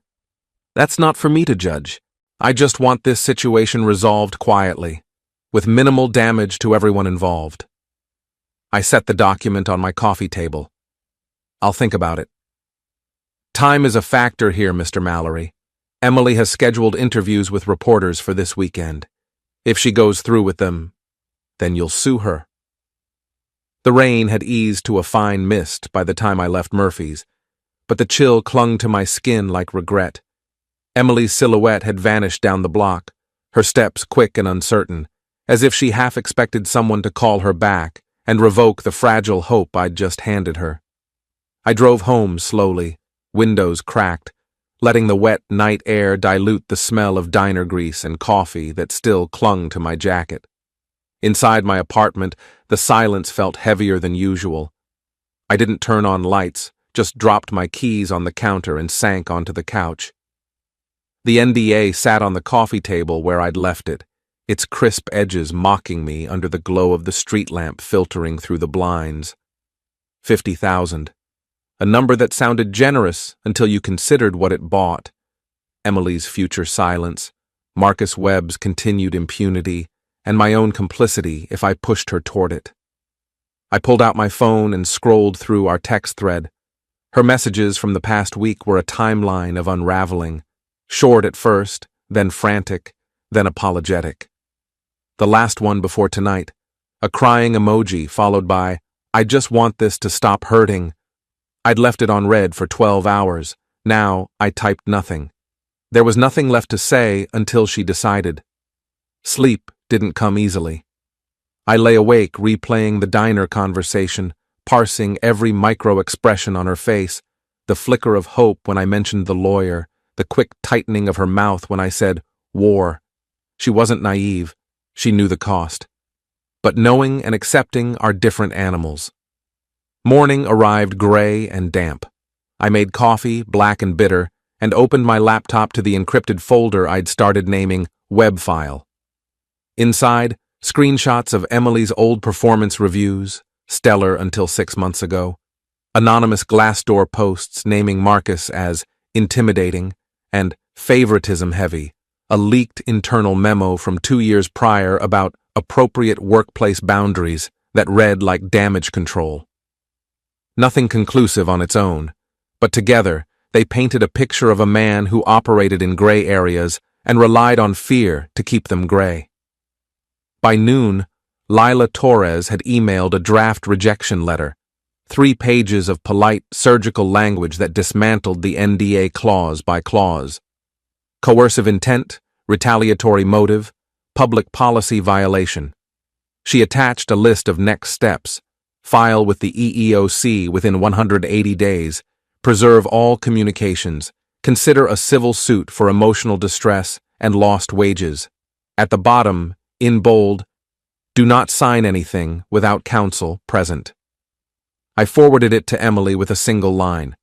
That's not for me to judge. I just want this situation resolved quietly, with minimal damage to everyone involved. I set the document on my coffee table. I'll think about it. Time is a factor here, Mr. Mallory. Emily has scheduled interviews with reporters for this weekend. If she goes through with them, then you'll sue her. The rain had eased to a fine mist by the time I left Murphy's, but the chill clung to my skin like regret. Emily's silhouette had vanished down the block, her steps quick and uncertain, as if she half expected someone to call her back and revoke the fragile hope I'd just handed her. I drove home slowly, windows cracked, letting the wet night air dilute the smell of diner grease and coffee that still clung to my jacket. Inside my apartment, the silence felt heavier than usual. I didn't turn on lights, just dropped my keys on the counter and sank onto the couch. The NDA sat on the coffee table where I'd left it, its crisp edges mocking me under the glow of the street lamp filtering through the blinds. 50,000. A number that sounded generous until you considered what it bought. Emily's future silence, Marcus Webb's continued impunity, and my own complicity if I pushed her toward it. I pulled out my phone and scrolled through our text thread. Her messages from the past week were a timeline of unraveling. Short at first, then frantic, then apologetic. The last one before tonight, a crying emoji followed by, "I just want this to stop hurting." I'd left it on read for 12 hours. Now I typed nothing. There was nothing left to say until she decided. Sleep didn't come easily. I lay awake replaying the diner conversation, parsing every micro-expression on her face, the flicker of hope when I mentioned the lawyer, the quick tightening of her mouth when I said, war. She wasn't naive. She knew the cost. But knowing and accepting are different animals. Morning arrived gray and damp. I made coffee, black and bitter, and opened my laptop to the encrypted folder I'd started naming Web File. Inside, screenshots of Emily's old performance reviews, stellar until 6 months ago, anonymous Glassdoor posts naming Marcus as intimidating and favoritism-heavy, a leaked internal memo from 2 years prior about appropriate workplace boundaries that read like damage control. Nothing conclusive on its own, but together they painted a picture of a man who operated in gray areas and relied on fear to keep them gray. By noon, Lila Torres had emailed a draft rejection letter, 3 pages of polite surgical language that dismantled the NDA clause by clause. Coercive intent, retaliatory motive, public policy violation. She attached a list of next steps: file with the EEOC within 180 days, preserve all communications, consider a civil suit for emotional distress and lost wages. At the bottom, in bold, do not sign anything without counsel present. I forwarded it to Emily with a single line.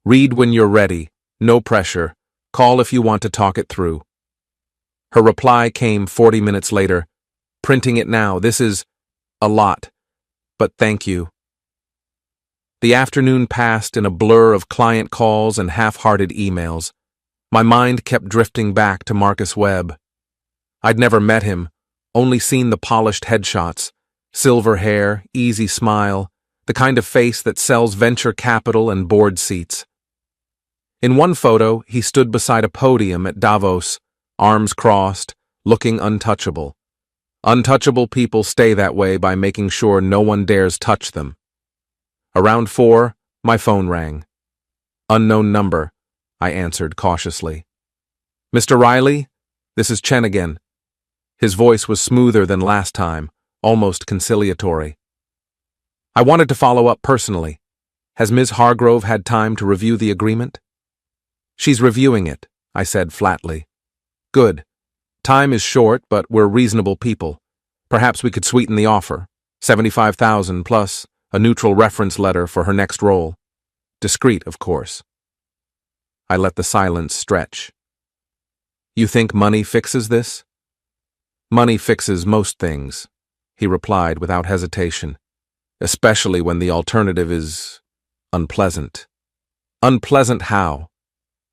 Read when you're ready, no pressure, call if you want to talk it through. Her reply came 40 minutes later. Printing it now, this is a lot, but thank you. The afternoon passed in a blur of client calls and half-hearted emails. My mind kept drifting back to Marcus Webb. I'd never met him, only seen the polished headshots, silver hair, easy smile, the kind of face that sells venture capital and board seats. In one photo, he stood beside a podium at Davos, arms crossed, looking untouchable. Untouchable people stay that way by making sure no one dares touch them. Around 4, my phone rang. Unknown number, I answered cautiously. Mr. Riley, this is Chen again. His voice was smoother than last time, almost conciliatory. I wanted to follow up personally. Has Ms. Hargrove had time to review the agreement? She's reviewing it, I said flatly. Good. Time is short, but we're reasonable people. Perhaps we could sweeten the offer. 75,000 plus a neutral reference letter for her next role. Discreet, of course. I let the silence stretch. You think money fixes this? Money fixes most things, he replied without hesitation, especially when the alternative is unpleasant. Unpleasant how?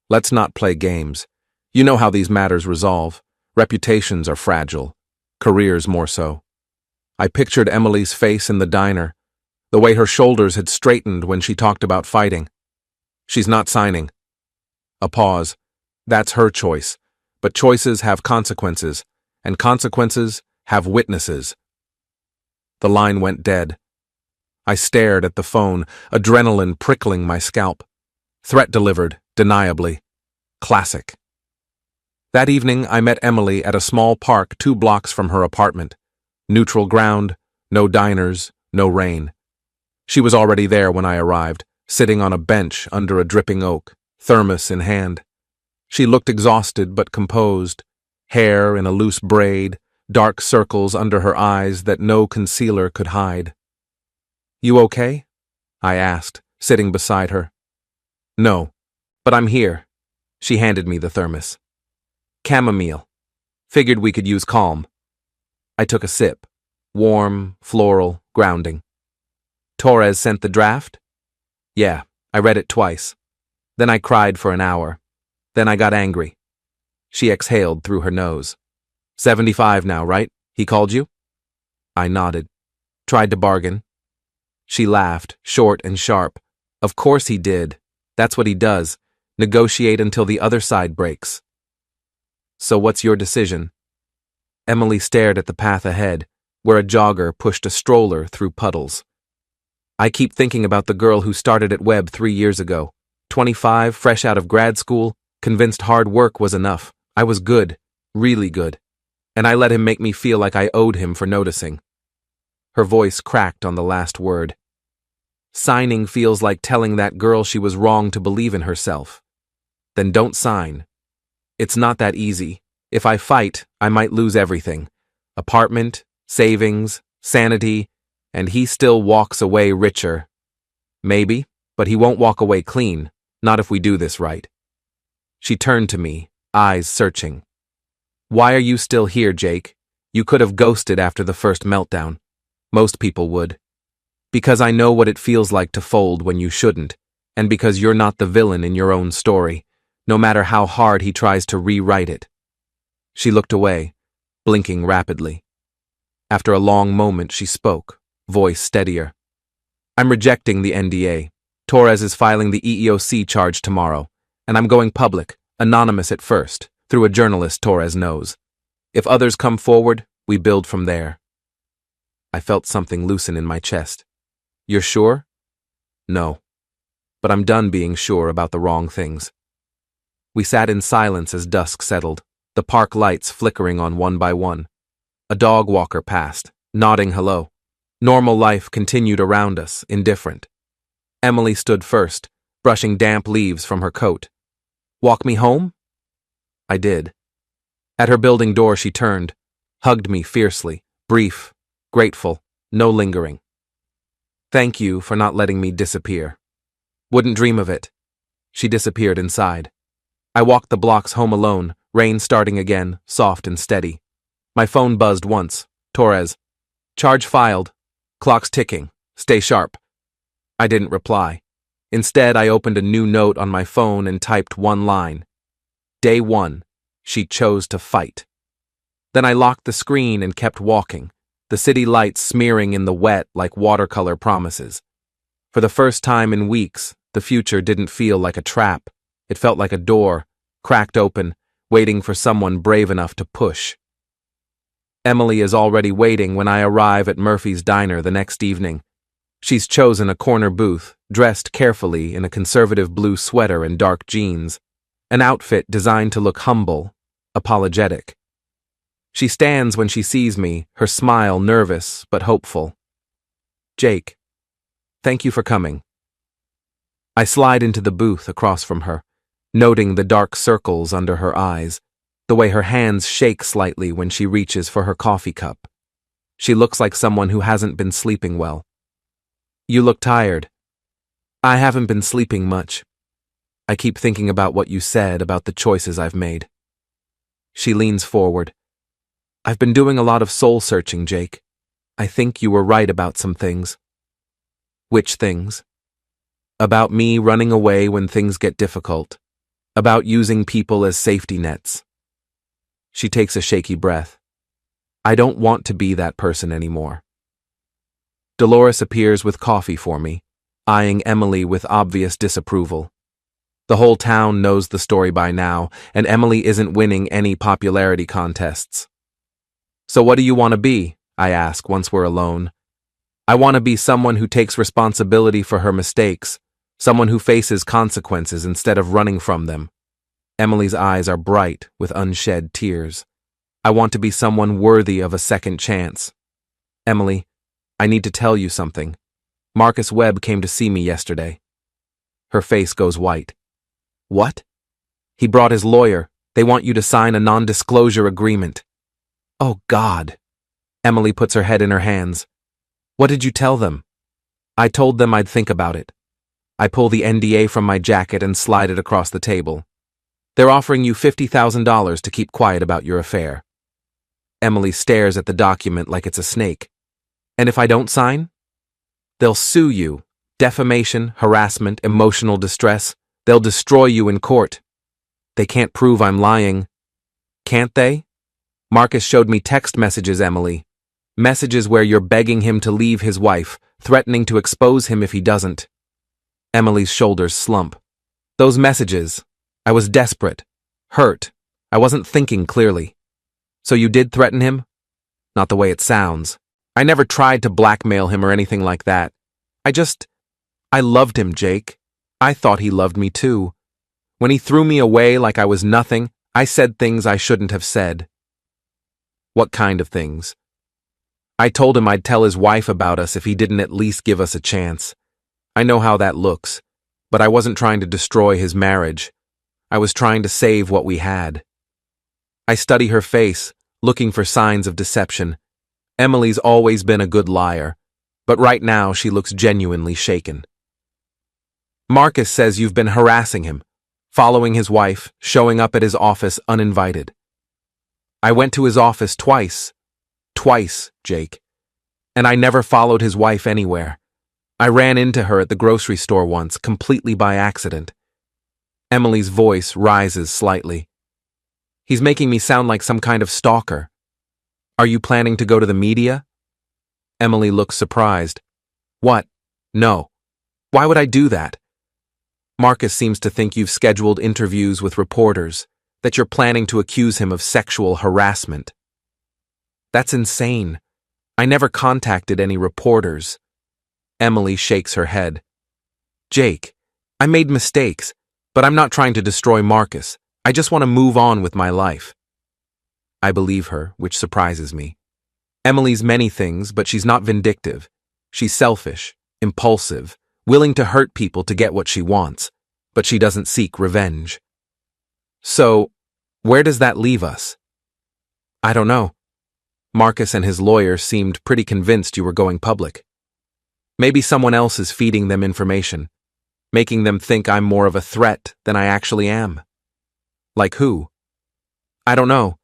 Let's not play games. You know how these matters resolve. Reputations are fragile, careers more so. I pictured Emily's face in the diner, the way her shoulders had straightened when she talked about fighting. She's not signing. A pause. That's her choice, but choices have consequences, and consequences have witnesses. The line went dead. I stared at the phone, adrenaline prickling my scalp. Threat delivered, deniably. Classic. That evening, I met Emily at a small park 2 blocks from her apartment. Neutral ground, no diners, no rain. She was already there when I arrived, sitting on a bench under a dripping oak, thermos in hand. She looked exhausted but composed, hair in a loose braid, dark circles under her eyes that no concealer could hide. You okay? I asked, sitting beside her. No, but I'm here. She handed me the thermos. Chamomile. Figured we could use calm. I took a sip. Warm, floral, grounding. Torres sent the draft? Yeah, I read it twice. Then I cried for an hour. Then I got angry. She exhaled through her nose. 75 now, right? He called you? I nodded. Tried to bargain. She laughed, short and sharp. Of course he did. That's what he does. Negotiate until the other side breaks. So what's your decision? Emily stared at the path ahead, where a jogger pushed a stroller through puddles. I keep thinking about the girl who started at Webb 3 years ago. 25, fresh out of grad school, convinced hard work was enough. I was good, really good. And I let him make me feel like I owed him for noticing. Her voice cracked on the last word. Signing feels like telling that girl she was wrong to believe in herself. Then don't sign. It's not that easy. If I fight, I might lose everything. Apartment, savings, sanity, and he still walks away richer. Maybe, but he won't walk away clean, not if we do this right. She turned to me, eyes searching. Why are you still here, Jake? You could have ghosted after the first meltdown. Most people would. Because I know what it feels like to fold when you shouldn't, and because you're not the villain in your own story, no matter how hard he tries to rewrite it. She looked away, blinking rapidly. After a long moment, she spoke, voice steadier. I'm rejecting the NDA. Torres is filing the EEOC charge tomorrow, and I'm going public, anonymous at first, through a journalist Torres knows. If others come forward, we build from there. I felt something loosen in my chest. You're sure? No. But I'm done being sure about the wrong things. We sat in silence as dusk settled, the park lights flickering on one by one. A dog walker passed, nodding hello. Normal life continued around us, indifferent. Emily stood first, brushing damp leaves from her coat. Walk me home? I did. At her building door she turned, hugged me fiercely, brief, grateful, no lingering. Thank you for not letting me disappear. Wouldn't dream of it. She disappeared inside. I walked the blocks home alone, rain starting again, soft and steady. My phone buzzed once. Torres. Charge filed. Clock's ticking. Stay sharp. I didn't reply. Instead, I opened a new note on my phone and typed one line. Day 1. She chose to fight. Then I locked the screen and kept walking, the city lights smearing in the wet like watercolor promises. For the first time in weeks, the future didn't feel like a trap. It felt like a door, cracked open, waiting for someone brave enough to push. Emily is already waiting when I arrive at Murphy's Diner the next evening. She's chosen a corner booth, dressed carefully in a conservative blue sweater and dark jeans, an outfit designed to look humble, apologetic. She stands when she sees me, her smile nervous but hopeful. Jake, thank you for coming. I slide into the booth across from her, noting the dark circles under her eyes, the way her hands shake slightly when she reaches for her coffee cup. She looks like someone who hasn't been sleeping well. You look tired. I haven't been sleeping much. I keep thinking about what you said about the choices I've made. She leans forward. I've been doing a lot of soul-searching, Jake. I think you were right about some things. Which things? About me running away when things get difficult. About using people as safety nets. She takes a shaky breath. I don't want to be that person anymore. Dolores appears with coffee for me, eyeing Emily with obvious disapproval. The whole town knows the story by now, and Emily isn't winning any popularity contests. So what do you want to be? I ask once we're alone. I want to be someone who takes responsibility for her mistakes, someone who faces consequences instead of running from them. Emily's eyes are bright with unshed tears. I want to be someone worthy of a second chance. Emily, I need to tell you something. Marcus Webb came to see me yesterday. Her face goes white. What? He brought his lawyer. They want you to sign a non-disclosure agreement. Oh, God. Emily puts her head in her hands. What did you tell them? I told them I'd think about it. I pull the NDA from my jacket and slide it across the table. They're offering you $50,000 to keep quiet about your affair. Emily stares at the document like it's a snake. And if I don't sign? They'll sue you. Defamation, harassment, emotional distress. They'll destroy you in court. They can't prove I'm lying. Can't they? Marcus showed me text messages, Emily. Messages where you're begging him to leave his wife, threatening to expose him if he doesn't. Emily's shoulders slump. Those messages. I was desperate. Hurt. I wasn't thinking clearly. So you did threaten him? Not the way it sounds. I never tried to blackmail him or anything like that. I loved him, Jake. I thought he loved me too. When he threw me away like I was nothing, I said things I shouldn't have said. What kind of things? I told him I'd tell his wife about us if he didn't at least give us a chance. I know how that looks, but I wasn't trying to destroy his marriage. I was trying to save what we had. I study her face, looking for signs of deception. Emily's always been a good liar, but right now she looks genuinely shaken. Marcus says you've been harassing him, following his wife, showing up at his office uninvited. I went to his office twice, Jake, and I never followed his wife anywhere. I ran into her at the grocery store once, completely by accident. Emily's voice rises slightly. He's making me sound like some kind of stalker. Are you planning to go to the media? Emily looks surprised. What? No. Why would I do that? Marcus seems to think you've scheduled interviews with reporters, that you're planning to accuse him of sexual harassment. That's insane. I never contacted any reporters. Emily shakes her head. Jake, I made mistakes, but I'm not trying to destroy Marcus. I just want to move on with my life. I believe her, which surprises me. Emily's many things, but she's not vindictive. She's selfish, impulsive, willing to hurt people to get what she wants, but she doesn't seek revenge. So, where does that leave us? I don't know. Marcus and his lawyer seemed pretty convinced you were going public. Maybe someone else is feeding them information, making them think I'm more of a threat than I actually am. Like who? I don't know.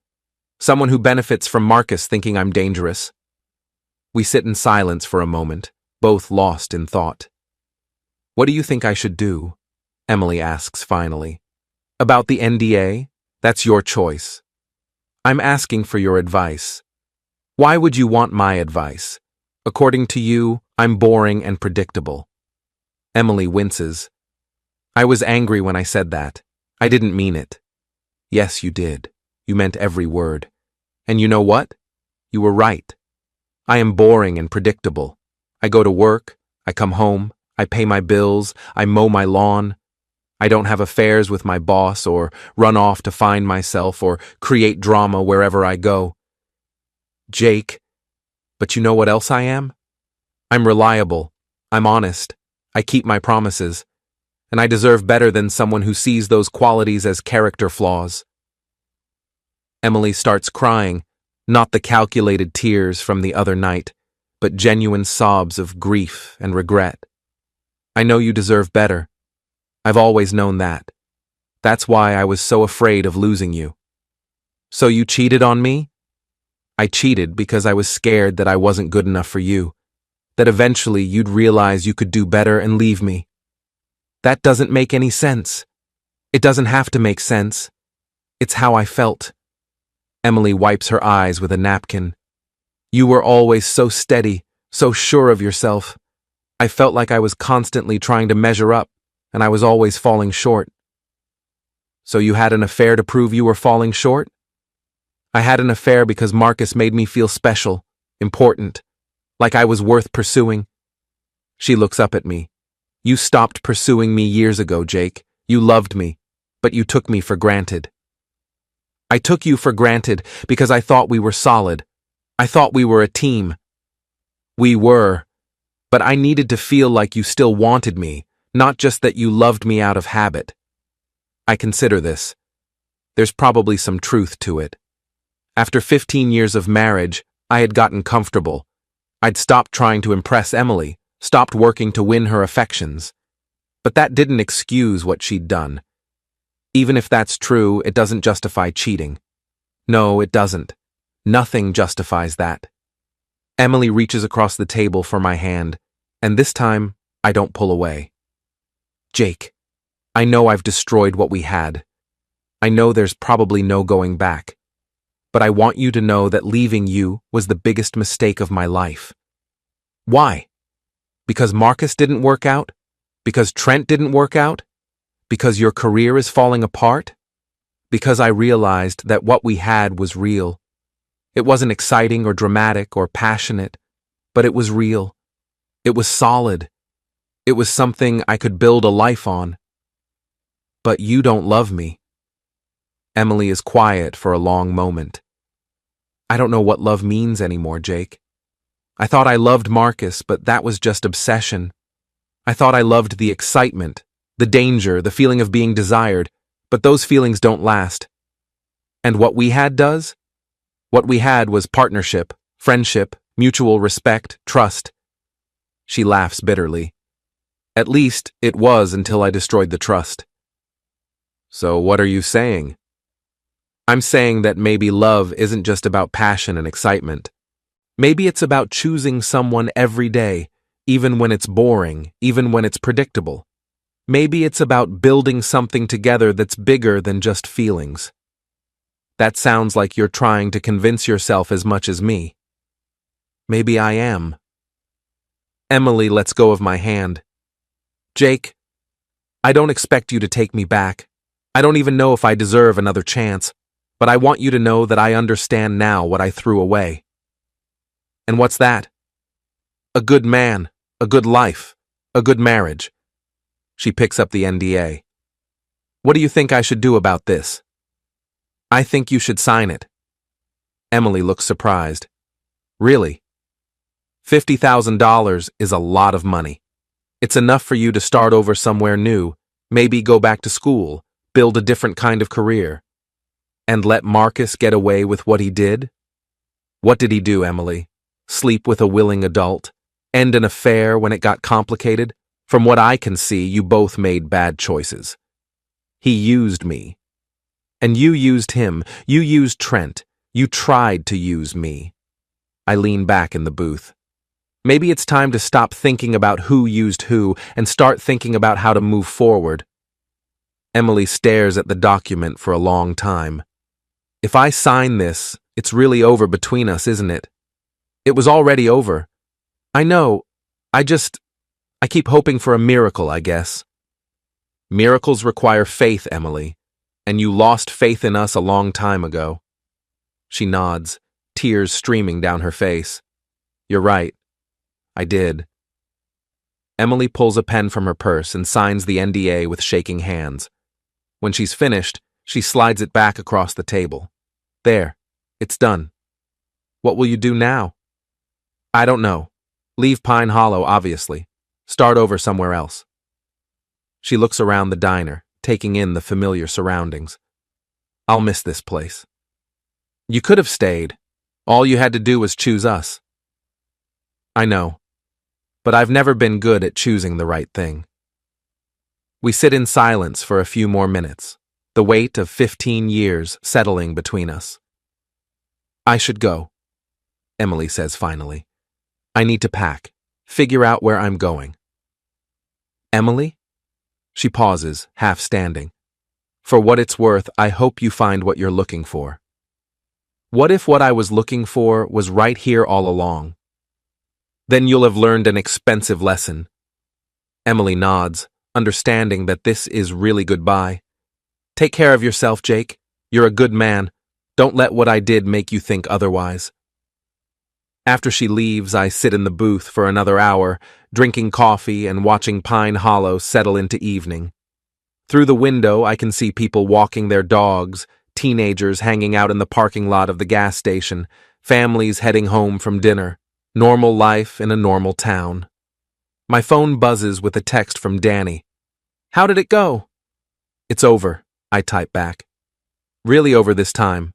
Someone who benefits from Marcus thinking I'm dangerous. We sit in silence for a moment, both lost in thought. What do you think I should do? Emily asks finally. About the NDA? That's your choice. I'm asking for your advice. Why would you want my advice? According to you, I'm boring and predictable. Emily winces. I was angry when I said that. I didn't mean it. Yes, you did. You meant every word. And you know what? You were right. I am boring and predictable. I go to work, I come home, I pay my bills, I mow my lawn. I don't have affairs with my boss or run off to find myself or create drama wherever I go. Jake, but you know what else I am? I'm reliable. I'm honest. I keep my promises. and I deserve better than someone who sees those qualities as character flaws. Emily starts crying, not the calculated tears from the other night, but genuine sobs of grief and regret. I know you deserve better. I've always known that. That's why I was so afraid of losing you. So you cheated on me? I cheated because I was scared that I wasn't good enough for you, that eventually you'd realize you could do better and leave me. That doesn't make any sense. It doesn't have to make sense. It's how I felt. Emily wipes her eyes with a napkin. You were always so steady, so sure of yourself. I felt like I was constantly trying to measure up, and I was always falling short. So you had an affair to prove you were falling short? I had an affair because Marcus made me feel special, important, like I was worth pursuing. She looks up at me. You stopped pursuing me years ago, Jake. You loved me, but you took me for granted. I took you for granted because I thought we were solid. I thought we were a team. We were, but I needed to feel like you still wanted me, not just that you loved me out of habit. I consider this. There's probably some truth to it. After 15 years of marriage, I had gotten comfortable. I'd stopped trying to impress Emily, stopped working to win her affections. But that didn't excuse what she'd done. Even if that's true, it doesn't justify cheating. No, it doesn't. Nothing justifies that. Emily reaches across the table for my hand, and this time, I don't pull away. Jake, I know I've destroyed what we had. I know there's probably no going back. But I want you to know that leaving you was the biggest mistake of my life. Why? Because Marcus didn't work out? Because Trent didn't work out? Because your career is falling apart? Because I realized that what we had was real. It wasn't exciting or dramatic or passionate, but it was real. It was solid. It was something I could build a life on. But you don't love me. Emily is quiet for a long moment. I don't know what love means anymore, Jake. I thought I loved Marcus, but that was just obsession. I thought I loved the excitement, the danger, the feeling of being desired, but those feelings don't last. And what we had does? What we had was partnership, friendship, mutual respect, trust. She laughs bitterly. At least it was until I destroyed the trust. So what are you saying? I'm saying that maybe love isn't just about passion and excitement. Maybe it's about choosing someone every day, even when it's boring, even when it's predictable. Maybe it's about building something together that's bigger than just feelings. That sounds like you're trying to convince yourself as much as me. Maybe I am. Emily lets go of my hand. Jake, I don't expect you to take me back. I don't even know if I deserve another chance, but I want you to know that I understand now what I threw away. And what's that? A good man, a good life, a good marriage. She picks up the NDA. What do you think I should do about this? I think you should sign it. Emily looks surprised. Really? $50,000 is a lot of money. It's enough for you to start over somewhere new, maybe go back to school, build a different kind of career. And let Marcus get away with what he did? What did he do, Emily? Sleep with a willing adult? End an affair when it got complicated? From what I can see, you both made bad choices. He used me. And you used him. You used Trent. You tried to use me. I lean back in the booth. Maybe it's time to stop thinking about who used who and start thinking about how to move forward. Emily stares at the document for a long time. If I sign this, it's really over between us, isn't it? It was already over. I know. I keep hoping for a miracle, I guess. Miracles require faith, Emily, and you lost faith in us a long time ago. She nods, tears streaming down her face. You're right. I did. Emily pulls a pen from her purse and signs the NDA with shaking hands. When she's finished, she slides it back across the table. There, it's done. What will you do now? I don't know. Leave Pine Hollow, obviously. Start over somewhere else. She looks around the diner, taking in the familiar surroundings. I'll miss this place. You could have stayed. All you had to do was choose us. I know, but I've never been good at choosing the right thing. We sit in silence for a few more minutes, the weight of 15 years settling between us. I should go, Emily says finally. I need to pack, figure out where I'm going. Emily? She pauses, half standing. For what it's worth, I hope you find what you're looking for. What if what I was looking for was right here all along? Then you'll have learned an expensive lesson. Emily nods, understanding that this is really goodbye. Take care of yourself, Jake. You're a good man. Don't let what I did make you think otherwise. After she leaves, I sit in the booth for another hour, drinking coffee and watching Pine Hollow settle into evening. Through the window, I can see people walking their dogs, teenagers hanging out in the parking lot of the gas station, families heading home from dinner. Normal life in a normal town. My phone buzzes with a text from Danny. How did it go? It's over, I type back. Really over this time.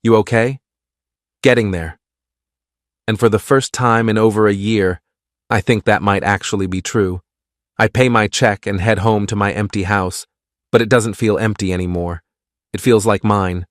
You okay? Getting there. And for the first time in over a year, I think that might actually be true. I pay my check and head home to my empty house, but it doesn't feel empty anymore. It feels like mine.